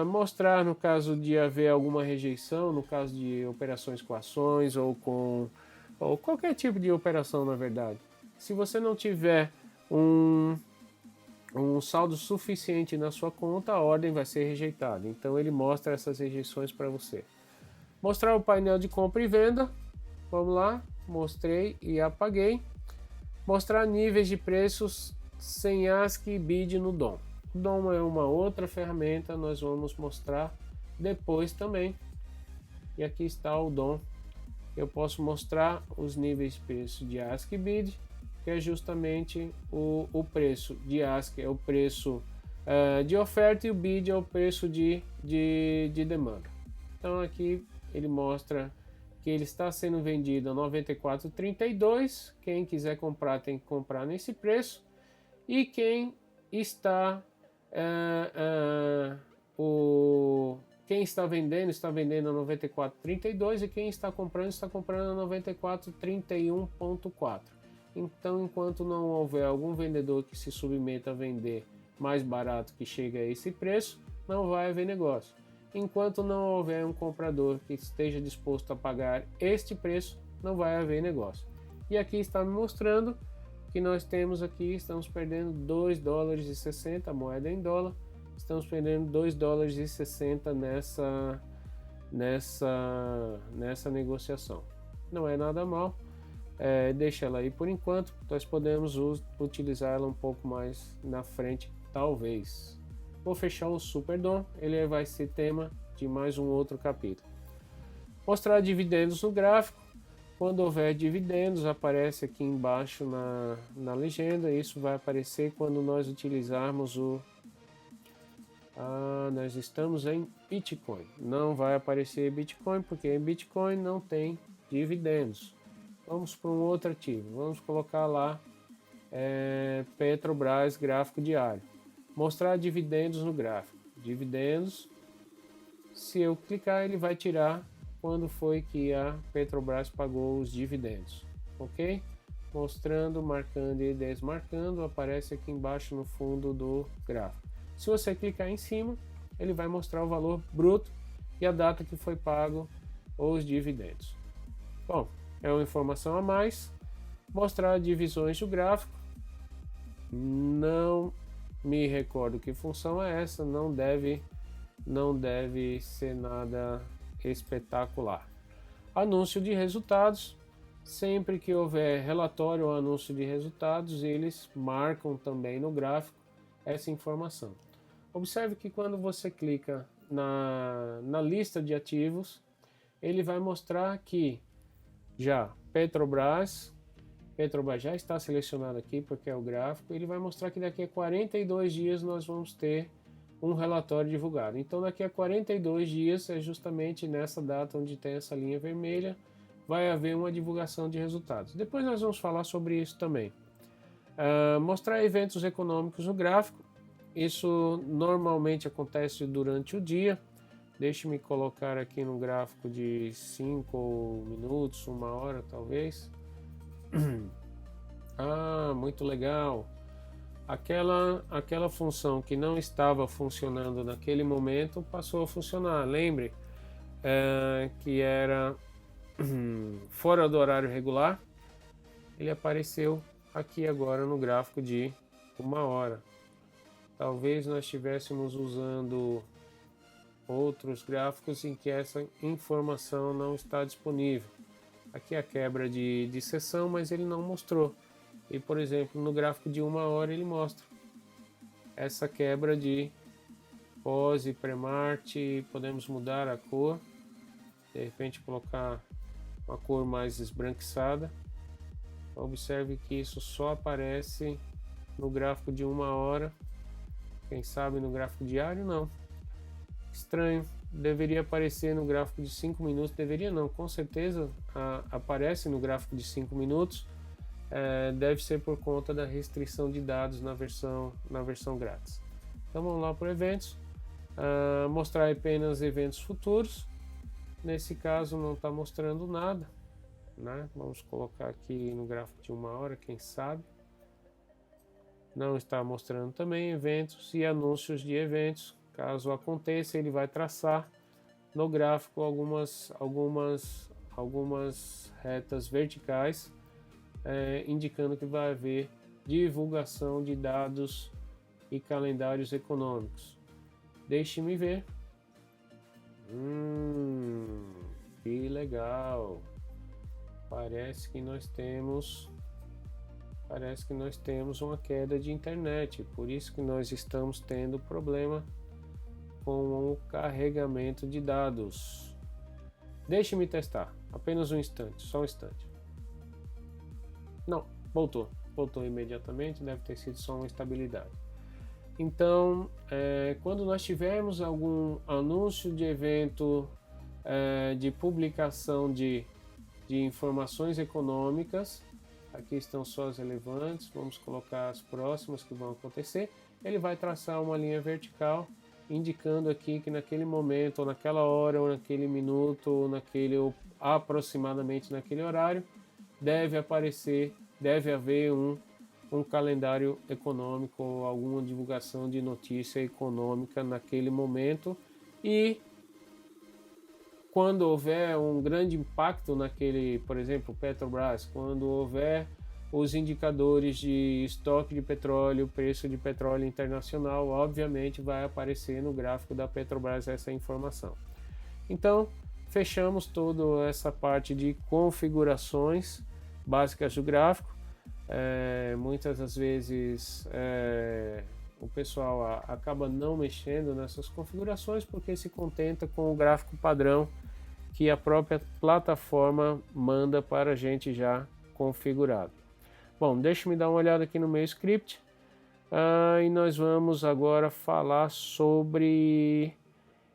Mostrar no caso de haver alguma rejeição, no caso de operações com ações ou qualquer tipo de operação, na verdade. Se você não tiver um saldo suficiente na sua conta, a ordem vai ser rejeitada. Então ele mostra essas rejeições para você. Mostrar o painel de compra e venda. Vamos lá, mostrei e apaguei. Mostrar níveis de preços sem ASCII e BID no DOM. O DOM é uma outra ferramenta, nós vamos mostrar depois também. E aqui está o DOM. Eu posso mostrar os níveis de preço de ASCII e BID, que é justamente o preço de ASCII, é o preço de oferta, e o BID é o preço de demanda. Então aqui ele mostra que ele está sendo vendido a R$ 94,32. Quem quiser comprar tem que comprar nesse preço. E quem está vendendo está vendendo a R$ 94,32, e quem está comprando a R$ 94,31,4. Então, enquanto não houver algum vendedor que se submeta a vender mais barato que chegue a esse preço, não vai haver negócio. Enquanto não houver um comprador que esteja disposto a pagar este preço, não vai haver negócio. E aqui está me mostrando que nós temos aqui, estamos perdendo $2,60, a moeda em dólar, estamos perdendo $2,60 nessa negociação. Não é nada mal, deixa ela aí por enquanto, nós podemos utilizá-la um pouco mais na frente, talvez. Vou fechar o Super DOM, ele vai ser tema de mais um outro capítulo. Mostrar dividendos no gráfico. Quando houver dividendos, aparece aqui embaixo na legenda. Isso vai aparecer quando nós utilizarmos nós estamos em Bitcoin. Não vai aparecer Bitcoin, porque em Bitcoin não tem dividendos. Vamos para um outro ativo. Vamos colocar lá Petrobras gráfico diário. Mostrar dividendos no gráfico. Dividendos, se eu clicar, ele vai tirar quando foi que a Petrobras pagou os dividendos, ok? Mostrando, marcando e desmarcando, aparece aqui embaixo no fundo do gráfico. Se você clicar em cima, ele vai mostrar o valor bruto e a data que foi pago os dividendos. Bom, é uma informação a mais. Mostrar divisões do gráfico. Não me recordo que função é essa, não deve ser nada espetacular. Anúncio de resultados. Sempre que houver relatório ou anúncio de resultados, eles marcam também no gráfico essa informação. Observe que quando você clica na lista de ativos, ele vai mostrar que já Petrobras já está selecionado aqui porque é o gráfico. Ele vai mostrar que daqui a 42 dias nós vamos ter um relatório divulgado. Então daqui a 42 dias, é justamente nessa data onde tem essa linha vermelha, vai haver uma divulgação de resultados. Depois nós vamos falar sobre isso também. Mostrar eventos econômicos no gráfico. Isso normalmente acontece durante o dia. Deixe-me colocar aqui no gráfico de 5 minutos, 1 hora talvez. Muito legal. Aquela função que não estava funcionando naquele momento passou a funcionar. Lembre que era fora do horário regular. Ele apareceu aqui agora no gráfico de 1 hora. Talvez nós estivéssemos usando outros gráficos em que essa informação não está disponível. Aqui é a quebra de sessão, mas ele não mostrou. E, por exemplo, no gráfico de 1 hora ele mostra essa quebra de pose, pré-marte. Podemos mudar a cor, de repente colocar uma cor mais esbranquiçada. Observe que isso só aparece no gráfico de 1 hora. Quem sabe no gráfico diário não. Estranho. Deveria aparecer no gráfico de 5 minutos. Deveria não, com certeza aparece no gráfico de 5 minutos. Deve ser por conta da restrição de dados na versão grátis. Então vamos lá para eventos. Mostrar apenas eventos futuros. Nesse caso não está mostrando nada, né? Vamos colocar aqui no gráfico de 1 hora, quem sabe. Não está mostrando também eventos e anúncios de eventos. Caso aconteça, ele vai traçar no gráfico algumas retas verticais, indicando que vai haver divulgação de dados e calendários econômicos. Deixe-me ver. Que legal! Parece que nós temos uma queda de internet, por isso que nós estamos tendo problema com o carregamento de dados. Deixe-me testar, apenas um instante, só um instante. Não, voltou imediatamente, deve ter sido só uma instabilidade. Então, quando nós tivermos algum anúncio de evento, de publicação de informações econômicas, aqui estão só as relevantes, vamos colocar as próximas que vão acontecer. Ele vai traçar uma linha vertical, indicando aqui que naquele momento, ou naquela hora, ou naquele minuto, ou aproximadamente naquele horário, deve haver um calendário econômico ou alguma divulgação de notícia econômica naquele momento. E quando houver um grande impacto naquele, por exemplo, Petrobras, quando houver os indicadores de estoque de petróleo, preço de petróleo internacional, obviamente vai aparecer no gráfico da Petrobras essa informação. Então, fechamos toda essa parte de configurações básicas do gráfico. Muitas das vezes o pessoal acaba não mexendo nessas configurações porque se contenta com o gráfico padrão que a própria plataforma manda para a gente já configurado. Bom, deixa eu dar uma olhada aqui no meu script e nós vamos agora falar sobre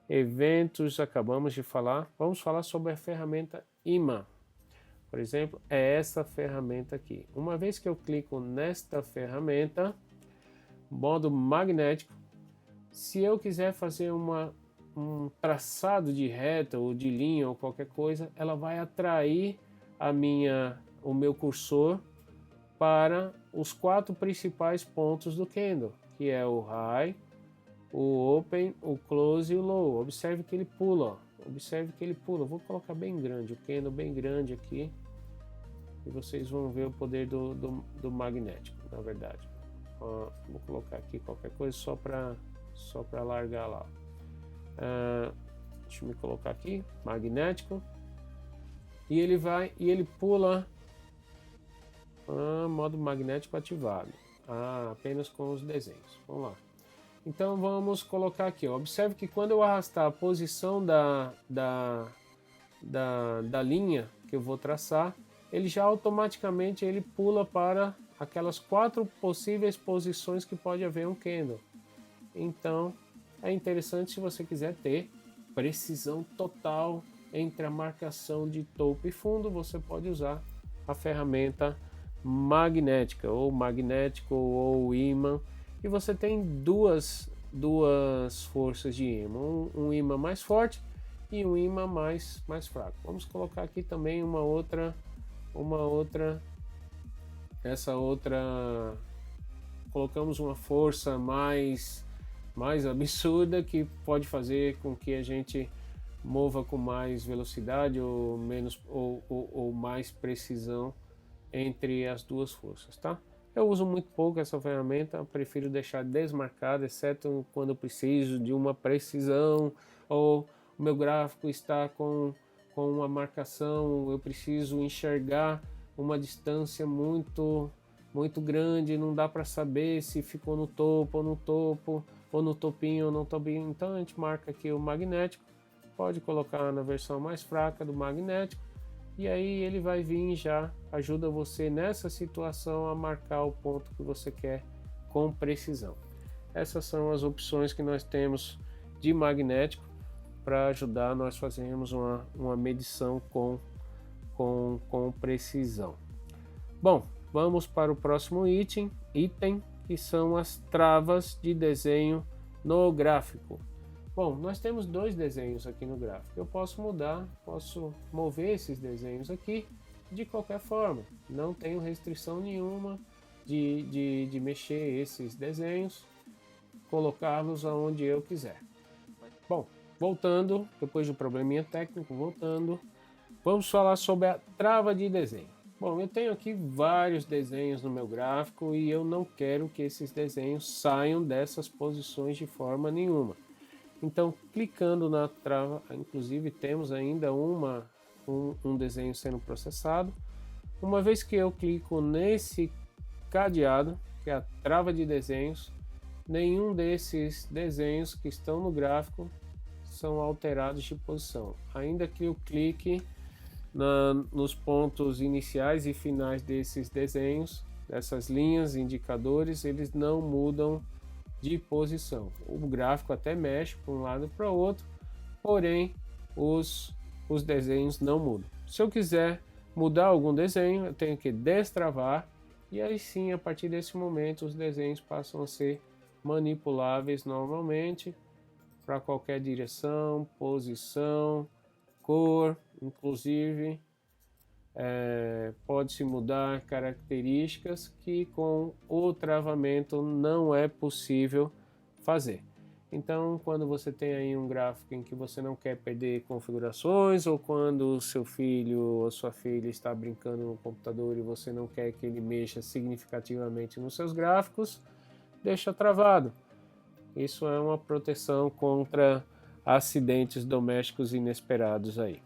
eventos. Acabamos de falar, vamos falar sobre a ferramenta imã. Por exemplo, é essa ferramenta aqui. Uma vez que eu clico nesta ferramenta, modo magnético, se eu quiser fazer um traçado de reta ou de linha ou qualquer coisa, ela vai atrair o meu cursor para os 4 principais pontos do candle, que é o high, o open, o close e o low. Observe que ele pula, Vou colocar bem grande, o candle bem grande aqui, e vocês vão ver o poder do magnético, na verdade. Vou colocar aqui qualquer coisa só para largar lá. Deixa eu me colocar aqui, magnético, e ele pula. Modo magnético ativado, apenas com os desenhos. Vamos lá. Então vamos colocar aqui, ó. Observe que quando eu arrastar a posição da linha que eu vou traçar, ele já automaticamente pula para aquelas 4 possíveis posições que pode haver um candle. Então é interessante se você quiser ter precisão total entre a marcação de topo e fundo, você pode usar a ferramenta magnética ou ímã, e você tem duas forças de ímã, um ímã mais forte e um ímã mais fraco. Vamos colocar aqui também colocamos uma força mais absurda, que pode fazer com que a gente mova com mais velocidade ou menos ou mais precisão entre as duas forças, tá? Eu uso muito pouco essa ferramenta, prefiro deixar desmarcada, exceto quando eu preciso de uma precisão, ou o meu gráfico está com uma marcação, eu preciso enxergar uma distância muito muito grande, não dá para saber se ficou no topo ou no topo, ou no topinho ou no topinho. Então a gente marca aqui o magnético, pode colocar na versão mais fraca do magnético, e aí ele vai vir e já ajuda você nessa situação a marcar o ponto que você quer com precisão. Essas são as opções que nós temos de magnético para ajudar nós fazermos uma medição com precisão. Bom, vamos para o próximo item, que são as travas de desenho no gráfico. Bom, nós temos dois desenhos aqui no gráfico. Eu posso mudar, posso mover esses desenhos aqui de qualquer forma. Não tenho restrição nenhuma de mexer esses desenhos, colocá-los aonde eu quiser. Bom, voltando, depois do probleminha técnico, vamos falar sobre a trava de desenho. Bom, eu tenho aqui vários desenhos no meu gráfico e eu não quero que esses desenhos saiam dessas posições de forma nenhuma. Então, clicando na trava, inclusive temos ainda um desenho sendo processado. Uma vez que eu clico nesse cadeado, que é a trava de desenhos, nenhum desses desenhos que estão no gráfico são alterados de posição. Ainda que eu clique nos pontos iniciais e finais desses desenhos, dessas linhas, indicadores, eles não mudam de posição. O gráfico até mexe para um lado e para o outro, porém os desenhos não mudam. Se eu quiser mudar algum desenho, eu tenho que destravar, e aí sim, a partir desse momento, os desenhos passam a ser manipuláveis normalmente para qualquer direção, posição, cor, inclusive pode-se mudar características que com o travamento não é possível fazer. Então, quando você tem aí um gráfico em que você não quer perder configurações, ou quando o seu filho ou sua filha está brincando no computador e você não quer que ele mexa significativamente nos seus gráficos, deixa travado. Isso é uma proteção contra acidentes domésticos inesperados aí.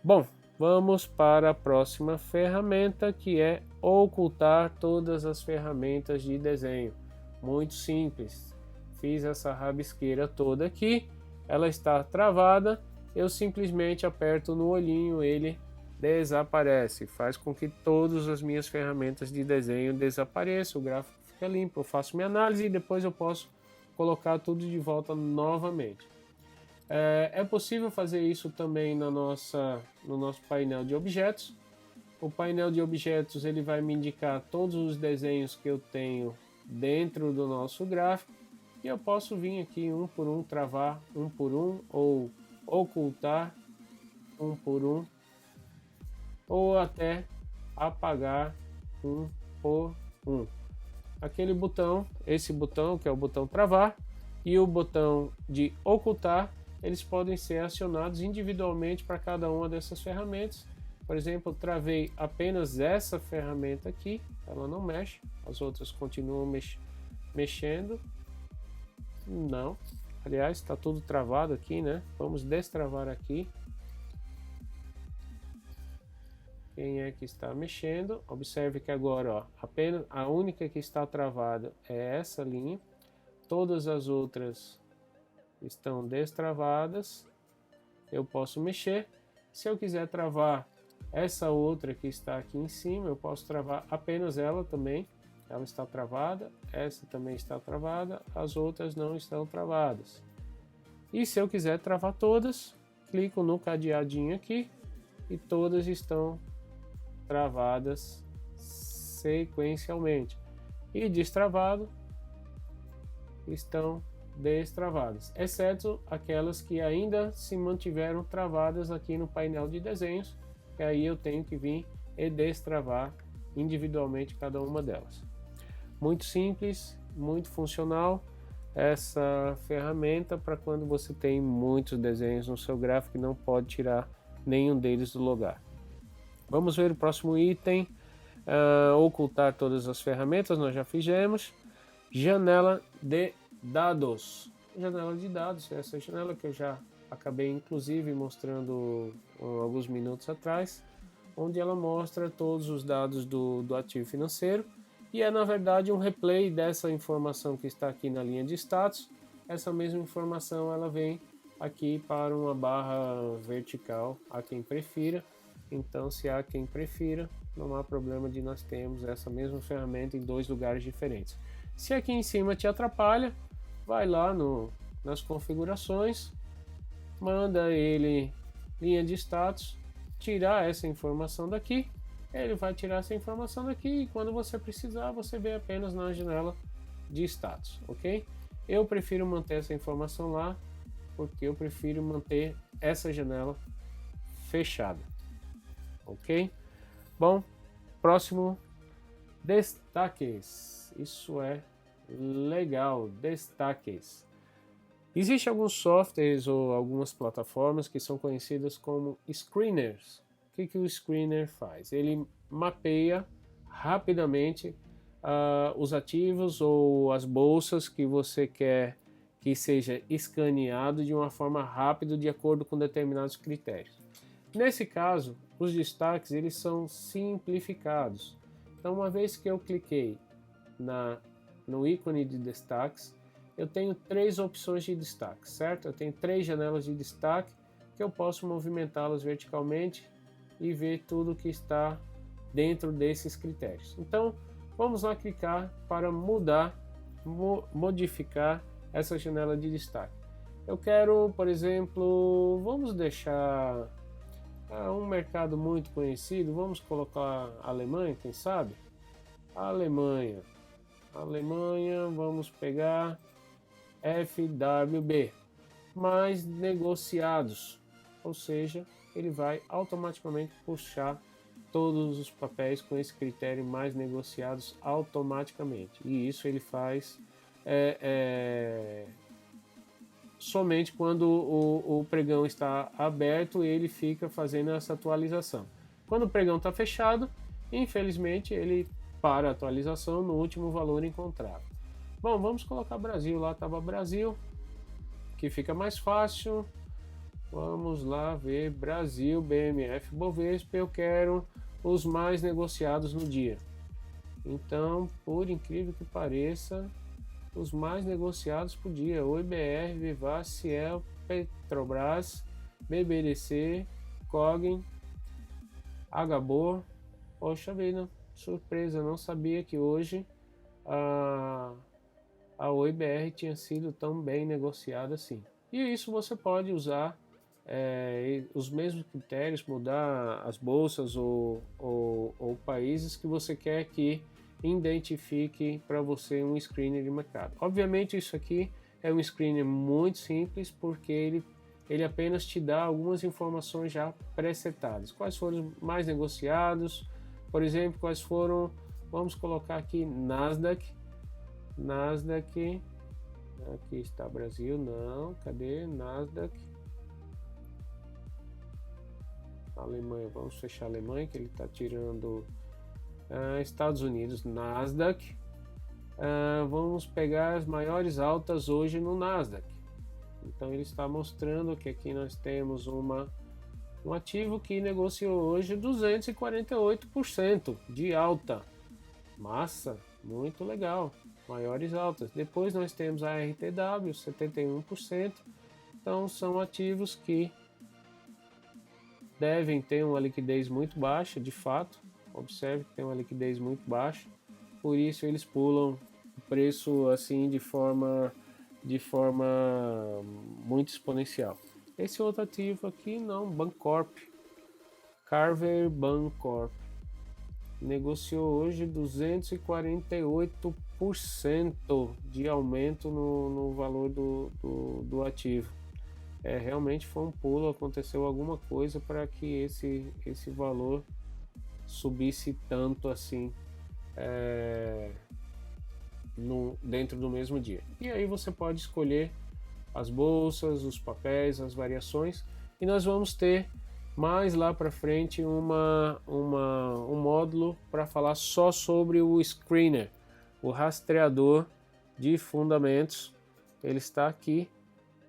Bom, vamos para a próxima ferramenta, que é ocultar todas as ferramentas de desenho. Muito simples. Fiz essa rabisqueira toda aqui, ela está travada, eu simplesmente aperto no olhinho, ele desaparece. Faz com que todas as minhas ferramentas de desenho desapareçam, o gráfico fica limpo, eu faço minha análise e depois eu posso colocar tudo de volta novamente. É possível fazer isso também no nosso painel de objetos. O painel de objetos ele vai me indicar todos os desenhos que eu tenho dentro do nosso gráfico, e eu posso vir aqui um por um, travar um por um, ou ocultar um por um, ou até apagar um por um. Aquele botão, esse botão que é o botão travar e o botão de ocultar, eles podem ser acionados individualmente para cada uma dessas ferramentas. Por exemplo, eu travei apenas essa ferramenta aqui, ela não mexe, as outras continuam mexendo. Não, aliás, está tudo travado aqui, né? Vamos destravar aqui. Quem é que está mexendo? Observe que agora, ó, apenas a única que está travada é essa linha. Todas as outras estão destravadas. Eu posso mexer. Se eu quiser travar essa outra que está aqui em cima, eu posso travar apenas ela também. Ela está travada, essa também está travada, as outras não estão travadas. E se eu quiser travar todas, clico no cadeadinho aqui e todas estão travadas sequencialmente. E destravado, estão destravadas, exceto aquelas que ainda se mantiveram travadas aqui no painel de desenhos, que aí eu tenho que vir e destravar individualmente cada uma delas. Muito simples, muito funcional essa ferramenta para quando você tem muitos desenhos no seu gráfico e não pode tirar nenhum deles do lugar. Vamos ver o próximo item, ocultar todas as ferramentas, nós já fizemos. Janela de dados. Janela de dados, essa janela que eu já acabei inclusive mostrando alguns minutos atrás, onde ela mostra todos os dados do ativo financeiro. e é na verdade um replay dessa informação que está aqui na linha de status. Essa mesma informação ela vem aqui para uma barra vertical, a quem prefira. Então, se há quem prefira, não há problema de nós termos essa mesma ferramenta em dois lugares diferentes. Se aqui em cima te atrapalha, vai lá nas configurações, manda ele linha de status, tirar essa informação daqui, ele vai tirar essa informação daqui e quando você precisar, você vê apenas na janela de status, ok? Eu prefiro manter essa informação lá, porque eu prefiro manter essa janela fechada, ok? Bom, próximo, destaques. Isso é legal, destaques. Existem alguns softwares ou algumas plataformas que são conhecidas como screeners. O que o screener faz? Ele mapeia rapidamente os ativos ou as bolsas que você quer que seja escaneado de uma forma rápida de acordo com determinados critérios. Nesse caso, os destaques eles são simplificados. Então, uma vez que eu cliquei no ícone de destaques, eu tenho três opções de destaque, certo? Eu tenho três janelas de destaque que eu posso movimentá-las verticalmente e ver tudo que está dentro desses critérios. Então, vamos lá clicar para modificar essa janela de destaque. Eu quero, por exemplo, vamos deixar um mercado muito conhecido, vamos colocar a Alemanha, quem sabe? A Alemanha, vamos pegar FWB, mais negociados, ou seja, ele vai automaticamente puxar todos os papéis com esse critério mais negociados automaticamente, e isso ele faz somente quando o pregão está aberto, ele fica fazendo essa atualização. Quando o pregão está fechado, infelizmente ele para a atualização no último valor encontrado. Bom, vamos colocar Brasil, lá estava Brasil, que fica mais fácil. Vamos lá ver Brasil, BMF, Bovespa, eu quero os mais negociados no dia. Então, por incrível que pareça, os mais negociados por dia, o IBR, Vivaz, Ciel, Petrobras, BBDC, Cogn, Hbor. Poxa vida, surpresa, não sabia que hoje a OIBR tinha sido tão bem negociada assim. E isso você pode usar os mesmos critérios, mudar as bolsas ou países que você quer que identifique para você um screener de mercado. Obviamente isso aqui é um screener muito simples porque ele apenas te dá algumas informações já pré-setadas. Quais foram os mais negociados, por exemplo, quais foram, vamos colocar aqui Nasdaq, aqui está Brasil, não, cadê Nasdaq? Alemanha, vamos fechar a Alemanha que ele está tirando Estados Unidos, Nasdaq. Vamos pegar as maiores altas hoje no Nasdaq. Então ele está mostrando que aqui nós temos um ativo que negociou hoje 248% de alta. Massa, muito legal, maiores altas. Depois nós temos a RTW, 71%. Então são ativos que devem ter uma liquidez muito baixa, de fato. Observe que tem uma liquidez muito baixa, por isso eles pulam o preço assim de forma muito exponencial. Esse outro ativo aqui não, Bancorp, Carver Bancorp, negociou hoje 248% de aumento no valor do ativo. Realmente foi um pulo, aconteceu alguma coisa para que esse valor subisse tanto assim dentro do mesmo dia. E aí você pode escolher as bolsas, os papéis, as variações, e nós vamos ter mais lá para frente um módulo para falar só sobre o screener, o rastreador de fundamentos. Ele está aqui.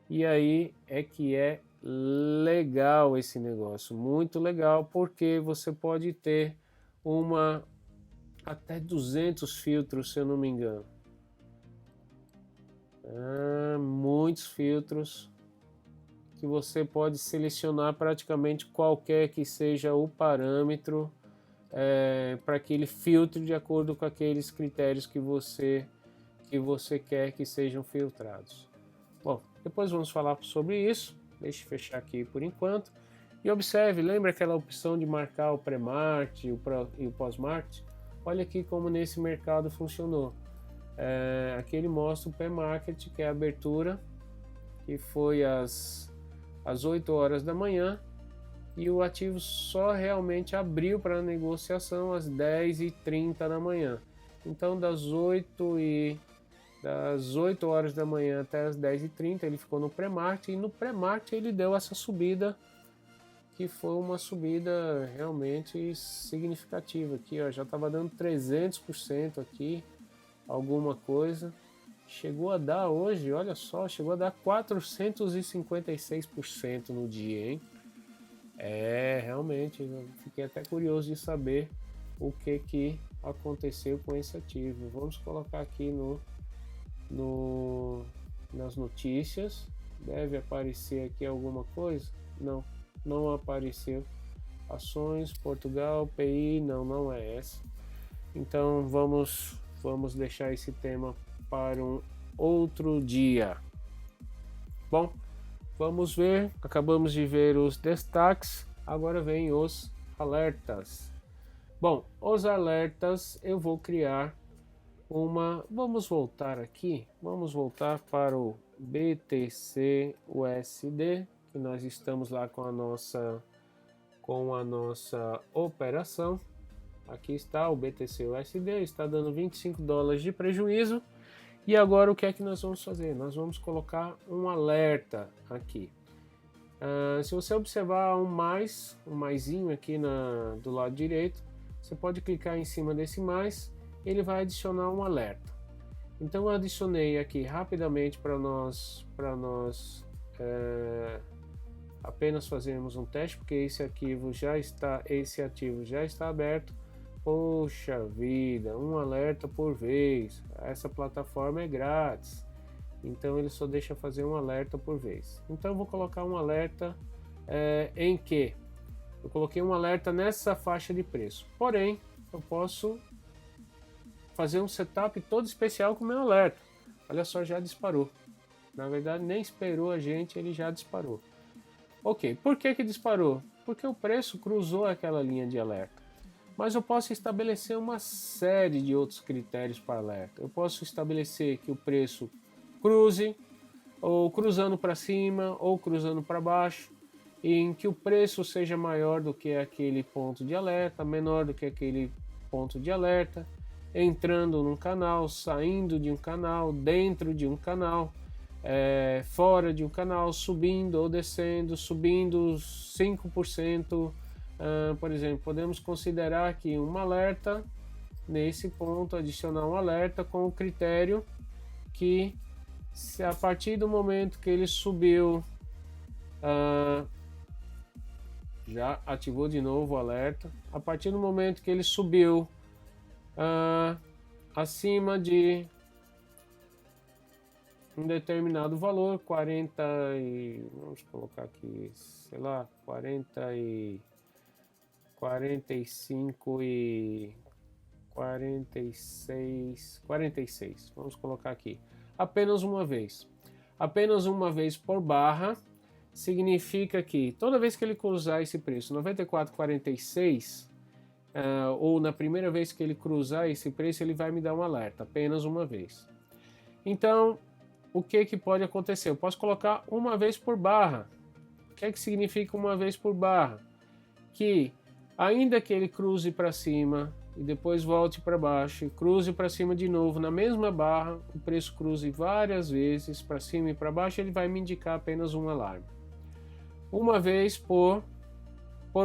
E aí é que é legal esse negócio, muito legal, porque você pode ter uma até 200 filtros, se eu não me engano. Muitos filtros que você pode selecionar praticamente qualquer que seja o parâmetro para que ele filtre de acordo com aqueles critérios que você quer que sejam filtrados. Bom, depois vamos falar sobre isso. Deixa eu fechar aqui por enquanto. E observe, lembra aquela opção de marcar o pré-market e o pós-market? Olha aqui como nesse mercado funcionou. Aqui ele mostra o pré-market, que é a abertura, que foi às 8 horas da manhã, e o ativo só realmente abriu para negociação às 10h30 da manhã. Então das 8 horas da manhã até as 10h30 ele ficou no pré-market, e no pré-market ele deu essa subida, que foi uma subida realmente significativa. Aqui ó, já estava dando 300% aqui, alguma coisa. Chegou a dar hoje, olha só, chegou a dar 456% no dia, hein? Realmente, eu fiquei até curioso de saber o que aconteceu com esse ativo. Vamos colocar aqui nas notícias. Deve aparecer aqui alguma coisa? Não apareceu. Ações, Portugal, PI, não é essa. Então vamos deixar esse tema para um outro dia. Bom, vamos ver, acabamos de ver os destaques, agora vem os alertas. Bom, os alertas eu vou criar vamos voltar aqui, vamos voltar para o BTC USD, que nós estamos lá com a nossa operação. Aqui está o BTC USD, está dando 25 dólares de prejuízo. E agora o que é que nós vamos fazer? Nós vamos colocar um alerta aqui. Se você observar um maisinho aqui do lado direito, você pode clicar em cima desse mais, ele vai adicionar um alerta. Então eu adicionei aqui rapidamente para nós apenas fazermos um teste, porque esse ativo já está aberto. Poxa vida, um alerta por vez. Essa plataforma é grátis, então ele só deixa fazer um alerta por vez. Então eu vou colocar um alerta em que eu coloquei um alerta nessa faixa de preço. Porém, eu posso fazer um setup todo especial com o meu alerta. Olha só, já disparou. Na verdade, nem esperou a gente, ele já disparou. Ok, por que disparou? Porque o preço cruzou aquela linha de alerta. Mas eu posso estabelecer uma série de outros critérios para alerta. Eu posso estabelecer que o preço cruze, ou cruzando para cima, ou cruzando para baixo, em que o preço seja maior do que aquele ponto de alerta, menor do que aquele ponto de alerta, entrando num canal, saindo de um canal, dentro de um canal, fora de um canal, subindo ou descendo, subindo 5%. Por exemplo, podemos considerar aqui um alerta, nesse ponto adicionar um alerta com o critério que, se a partir do momento que ele subiu, já ativou de novo o alerta, a partir do momento que ele subiu acima de um determinado valor, 40 e vamos colocar aqui, sei lá, 45 e 46, vamos colocar aqui, apenas uma vez por barra, significa que toda vez que ele cruzar esse preço 94,46, ou na primeira vez que ele cruzar esse preço, ele vai me dar um alerta, apenas uma vez. Então, o que pode acontecer? Eu posso colocar uma vez por barra. O que significa uma vez por barra? Que ainda que ele cruze para cima e depois volte para baixo e cruze para cima de novo na mesma barra, o preço cruze várias vezes para cima e para baixo, ele vai me indicar apenas um alarme. Uma vez por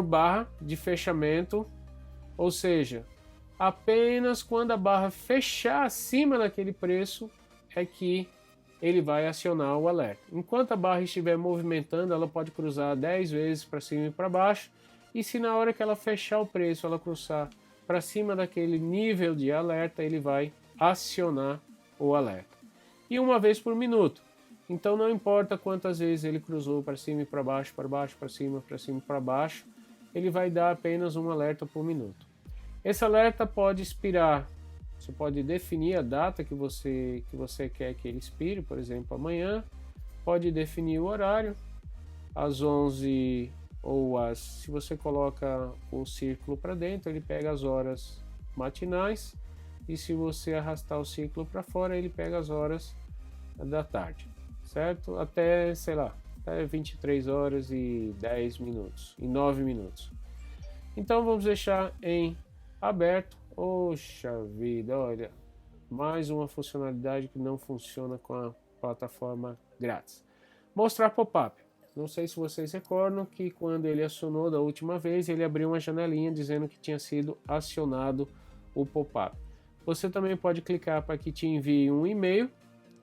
barra de fechamento, ou seja, apenas quando a barra fechar acima daquele preço é que ele vai acionar o alerta. Enquanto a barra estiver movimentando, ela pode cruzar 10 vezes para cima e para baixo, e se na hora que ela fechar o preço ela cruzar para cima daquele nível de alerta, ele vai acionar o alerta. E uma vez por minuto. Então não importa quantas vezes ele cruzou para cima e para baixo, para cima e para baixo, ele vai dar apenas um alerta por minuto. Esse alerta pode expirar, você pode definir a data que você quer que ele expire, por exemplo, amanhã, pode definir o horário, às 11 ou se você coloca o círculo para dentro, ele pega as horas matinais, e se você arrastar o círculo para fora, ele pega as horas da tarde, certo? Até, sei lá, até 23 horas e 10 minutos, e 9 minutos. Então vamos deixar em aberto. Poxa vida, olha, mais uma funcionalidade que não funciona com a plataforma grátis. Mostrar pop-up. Não sei se vocês recordam que quando ele acionou da última vez, ele abriu uma janelinha dizendo que tinha sido acionado o pop-up. Você também pode clicar para que te envie um e-mail.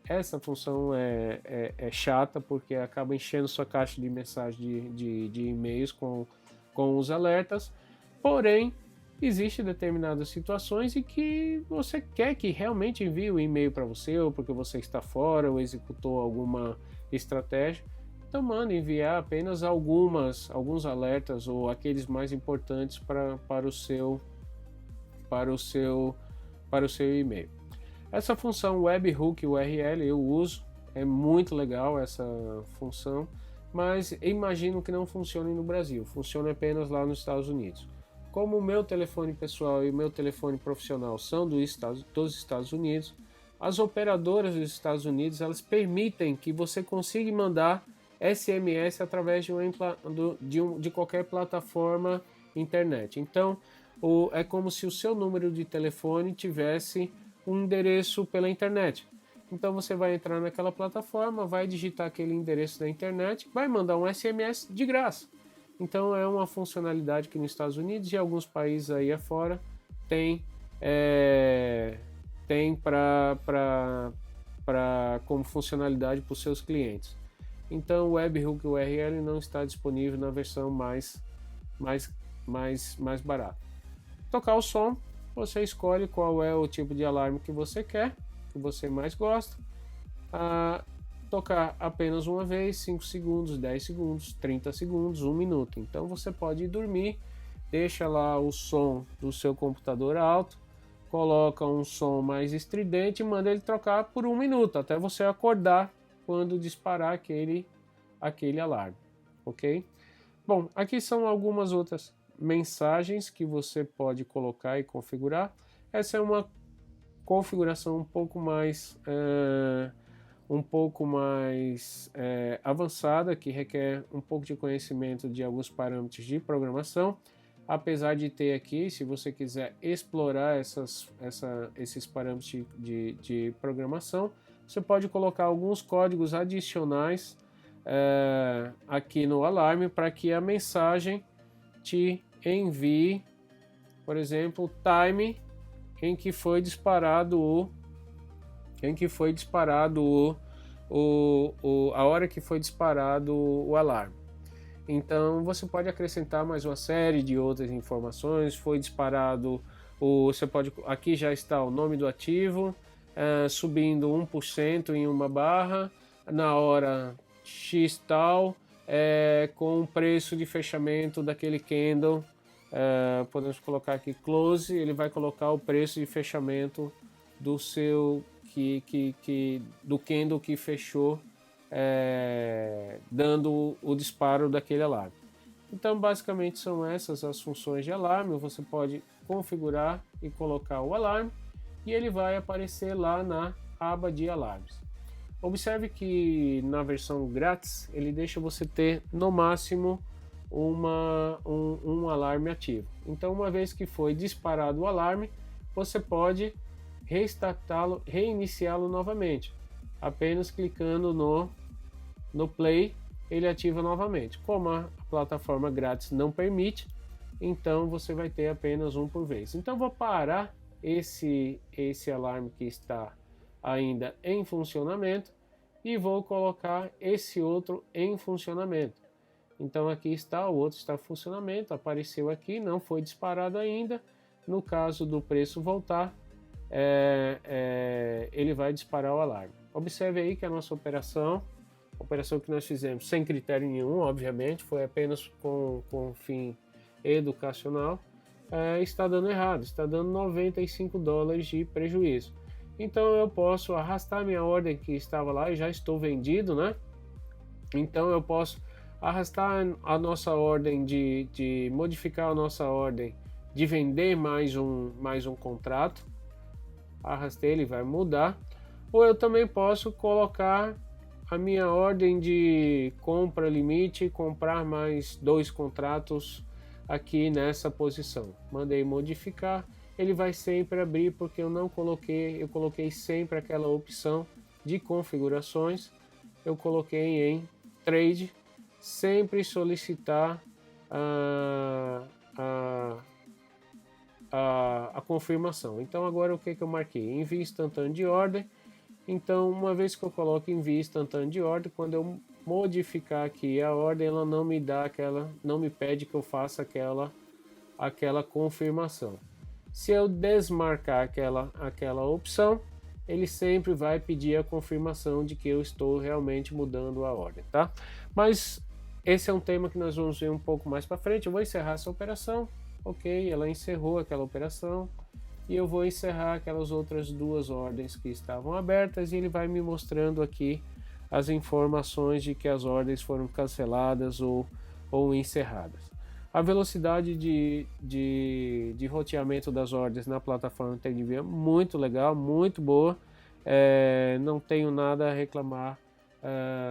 Essa função é chata porque acaba enchendo sua caixa de mensagem de e-mails com os alertas. Porém, existem determinadas situações em que você quer que realmente envie o e-mail para você, ou porque você está fora, ou executou alguma estratégia. Então manda enviar apenas alguns alertas, ou aqueles mais importantes para o seu e-mail. Essa função Webhook URL eu uso, é muito legal essa função, mas imagino que não funcione no Brasil, funciona apenas lá nos Estados Unidos. Como o meu telefone pessoal e o meu telefone profissional são dos Estados Unidos, as operadoras dos Estados Unidos elas permitem que você consiga mandar SMS através de qualquer plataforma internet. Então, é como se o seu número de telefone tivesse um endereço pela internet. Então você vai entrar naquela plataforma, vai digitar aquele endereço da internet, vai mandar um SMS de graça. Então é uma funcionalidade que nos Estados Unidos e alguns países aí afora tem como funcionalidade para os seus clientes. Então o Webhook URL não está disponível na versão mais barata. Tocar o som, você escolhe qual é o tipo de alarme que você quer, que você mais gosta. Tocar apenas uma vez, 5 segundos, 10 segundos, 30 segundos, 1 minuto. Então você pode ir dormir, deixa lá o som do seu computador alto, coloca um som mais estridente e manda ele trocar por 1 minuto, até você acordar quando disparar aquele alarme, ok? Bom, aqui são algumas outras mensagens que você pode colocar e configurar. Essa é uma configuração um pouco mais avançada, que requer um pouco de conhecimento de alguns parâmetros de programação, apesar de ter aqui, se você quiser explorar esses parâmetros de programação, você pode colocar alguns códigos adicionais aqui no alarme para que a mensagem te envie, por exemplo, o time em que foi disparado a hora que foi disparado o alarme. Então você pode acrescentar mais uma série de outras informações. Foi disparado aqui já está o nome do ativo, subindo 1% em uma barra na hora X tal, com o preço de fechamento daquele candle. Podemos colocar aqui close, ele vai colocar o preço de fechamento do seu do candle que fechou, dando o disparo daquele alarme. Então basicamente são essas as funções de alarme. Você pode configurar e colocar o alarme e ele vai aparecer lá na aba de alarmes. Observe que na versão grátis ele deixa você ter no máximo um alarme ativo. Então uma vez que foi disparado o alarme, você pode reiniciá-lo novamente. Apenas clicando no play, ele ativa novamente. Como a plataforma grátis não permite, então você vai ter apenas um por vez. Então vou parar esse alarme que está ainda em funcionamento e vou colocar esse outro em funcionamento. Então aqui está, o outro está em funcionamento, apareceu aqui, não foi disparado ainda. No caso do preço voltar, ele vai disparar o alarme. Observe aí que a nossa operação que nós fizemos sem critério nenhum, obviamente, foi apenas com fim educacional, está dando errado, está dando $95 de prejuízo. Então eu posso arrastar minha ordem que estava lá e já estou vendido, né? Então eu posso arrastar a nossa ordem de modificar a nossa ordem de vender mais um contrato. Arrastei, ele vai mudar. Ou eu também posso colocar a minha ordem de compra limite, comprar mais 2 contratos aqui nessa posição. Mandei modificar, ele vai sempre abrir porque eu coloquei sempre aquela opção de configurações. Eu coloquei em trade, sempre solicitar a confirmação. Então agora o que eu marquei? Envio instantâneo de ordem. Então uma vez que eu coloco envio instantâneo de ordem, quando eu modificar aqui a ordem, ela não me dá não me pede que eu faça aquela confirmação. Se eu desmarcar aquela opção, ele sempre vai pedir a confirmação de que eu estou realmente mudando a ordem, tá? Mas esse é um tema que nós vamos ver um pouco mais para frente. Eu vou encerrar essa operação, ok? Ela encerrou aquela operação e eu vou encerrar aquelas outras 2 ordens que estavam abertas e ele vai me mostrando aqui as informações de que as ordens foram canceladas ou encerradas. A velocidade de roteamento das ordens na plataforma TradingView é muito legal, muito boa. Não tenho nada a reclamar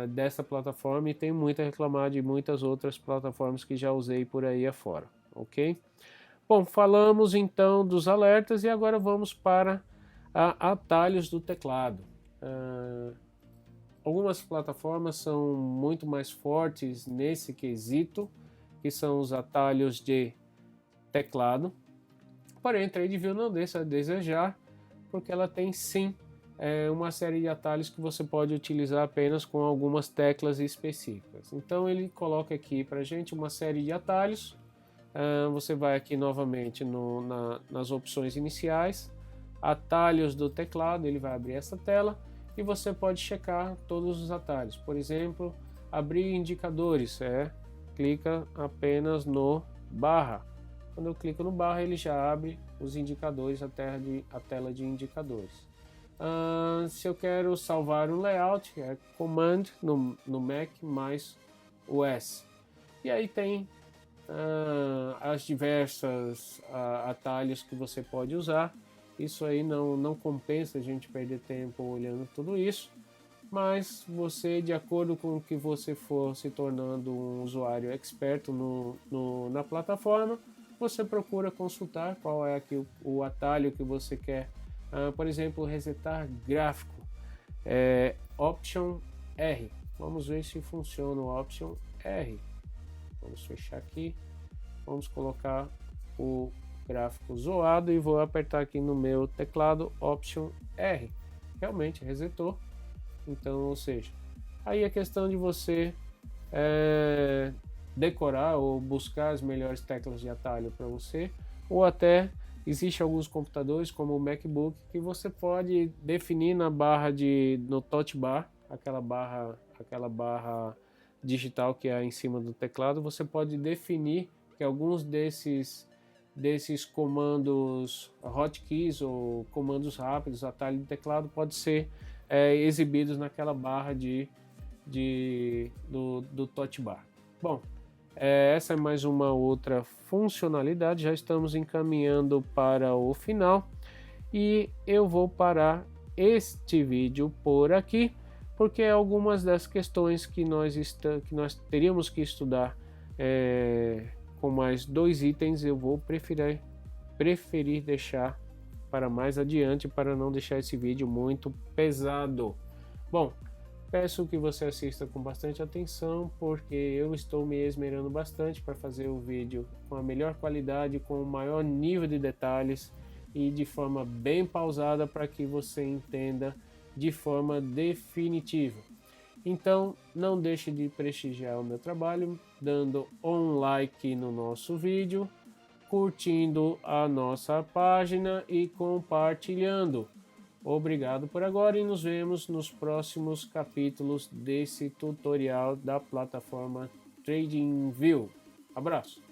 dessa plataforma e tenho muito a reclamar de muitas outras plataformas que já usei por aí afora, ok? Bom, falamos então dos alertas e agora vamos para atalhos do teclado. Algumas plataformas são muito mais fortes nesse quesito, que são os atalhos de teclado. Porém, a TradingView não deixa a desejar, porque ela tem sim uma série de atalhos que você pode utilizar apenas com algumas teclas específicas. Então ele coloca aqui para a gente uma série de atalhos. Você vai aqui novamente nas opções iniciais, atalhos do teclado, ele vai abrir essa tela e você pode checar todos os atalhos. Por exemplo, abrir indicadores, clica apenas no barra. Quando eu clico no barra, ele já abre os indicadores, a tela de indicadores. Se eu quero salvar um layout, é Command no Mac mais o S. E aí tem as diversas atalhos que você pode usar. Isso aí não compensa a gente perder tempo olhando tudo isso, mas você, de acordo com o que você for se tornando um usuário experto na plataforma, você procura consultar qual é aqui o atalho que você quer. Por exemplo, resetar gráfico, Option R. Vamos ver se funciona o Option R. Vamos fechar aqui, vamos colocar o gráfico zoado e vou apertar aqui no meu teclado Option R. Realmente resetou. Então, ou seja, aí é questão de você decorar ou buscar as melhores teclas de atalho para você, ou até existe alguns computadores como o MacBook que você pode definir na barra no touch bar, aquela barra digital que é em cima do teclado, você pode definir que alguns desses comandos hotkeys ou comandos rápidos, atalho de teclado, pode ser exibidos naquela barra do touch bar. Bom, essa é mais uma outra funcionalidade, já estamos encaminhando para o final e eu vou parar este vídeo por aqui, porque algumas das questões que nós teríamos que estudar com mais 2 itens eu vou preferir deixar para mais adiante, para não deixar esse vídeo muito pesado. Bom, peço que você assista com bastante atenção, porque eu estou me esmerando bastante para fazer o vídeo com a melhor qualidade, com o maior nível de detalhes e de forma bem pausada para que você entenda de forma definitiva. Então, não deixe de prestigiar o meu trabalho, dando um like no nosso vídeo, curtindo a nossa página e compartilhando. Obrigado por agora e nos vemos nos próximos capítulos desse tutorial da plataforma TradingView. Abraço!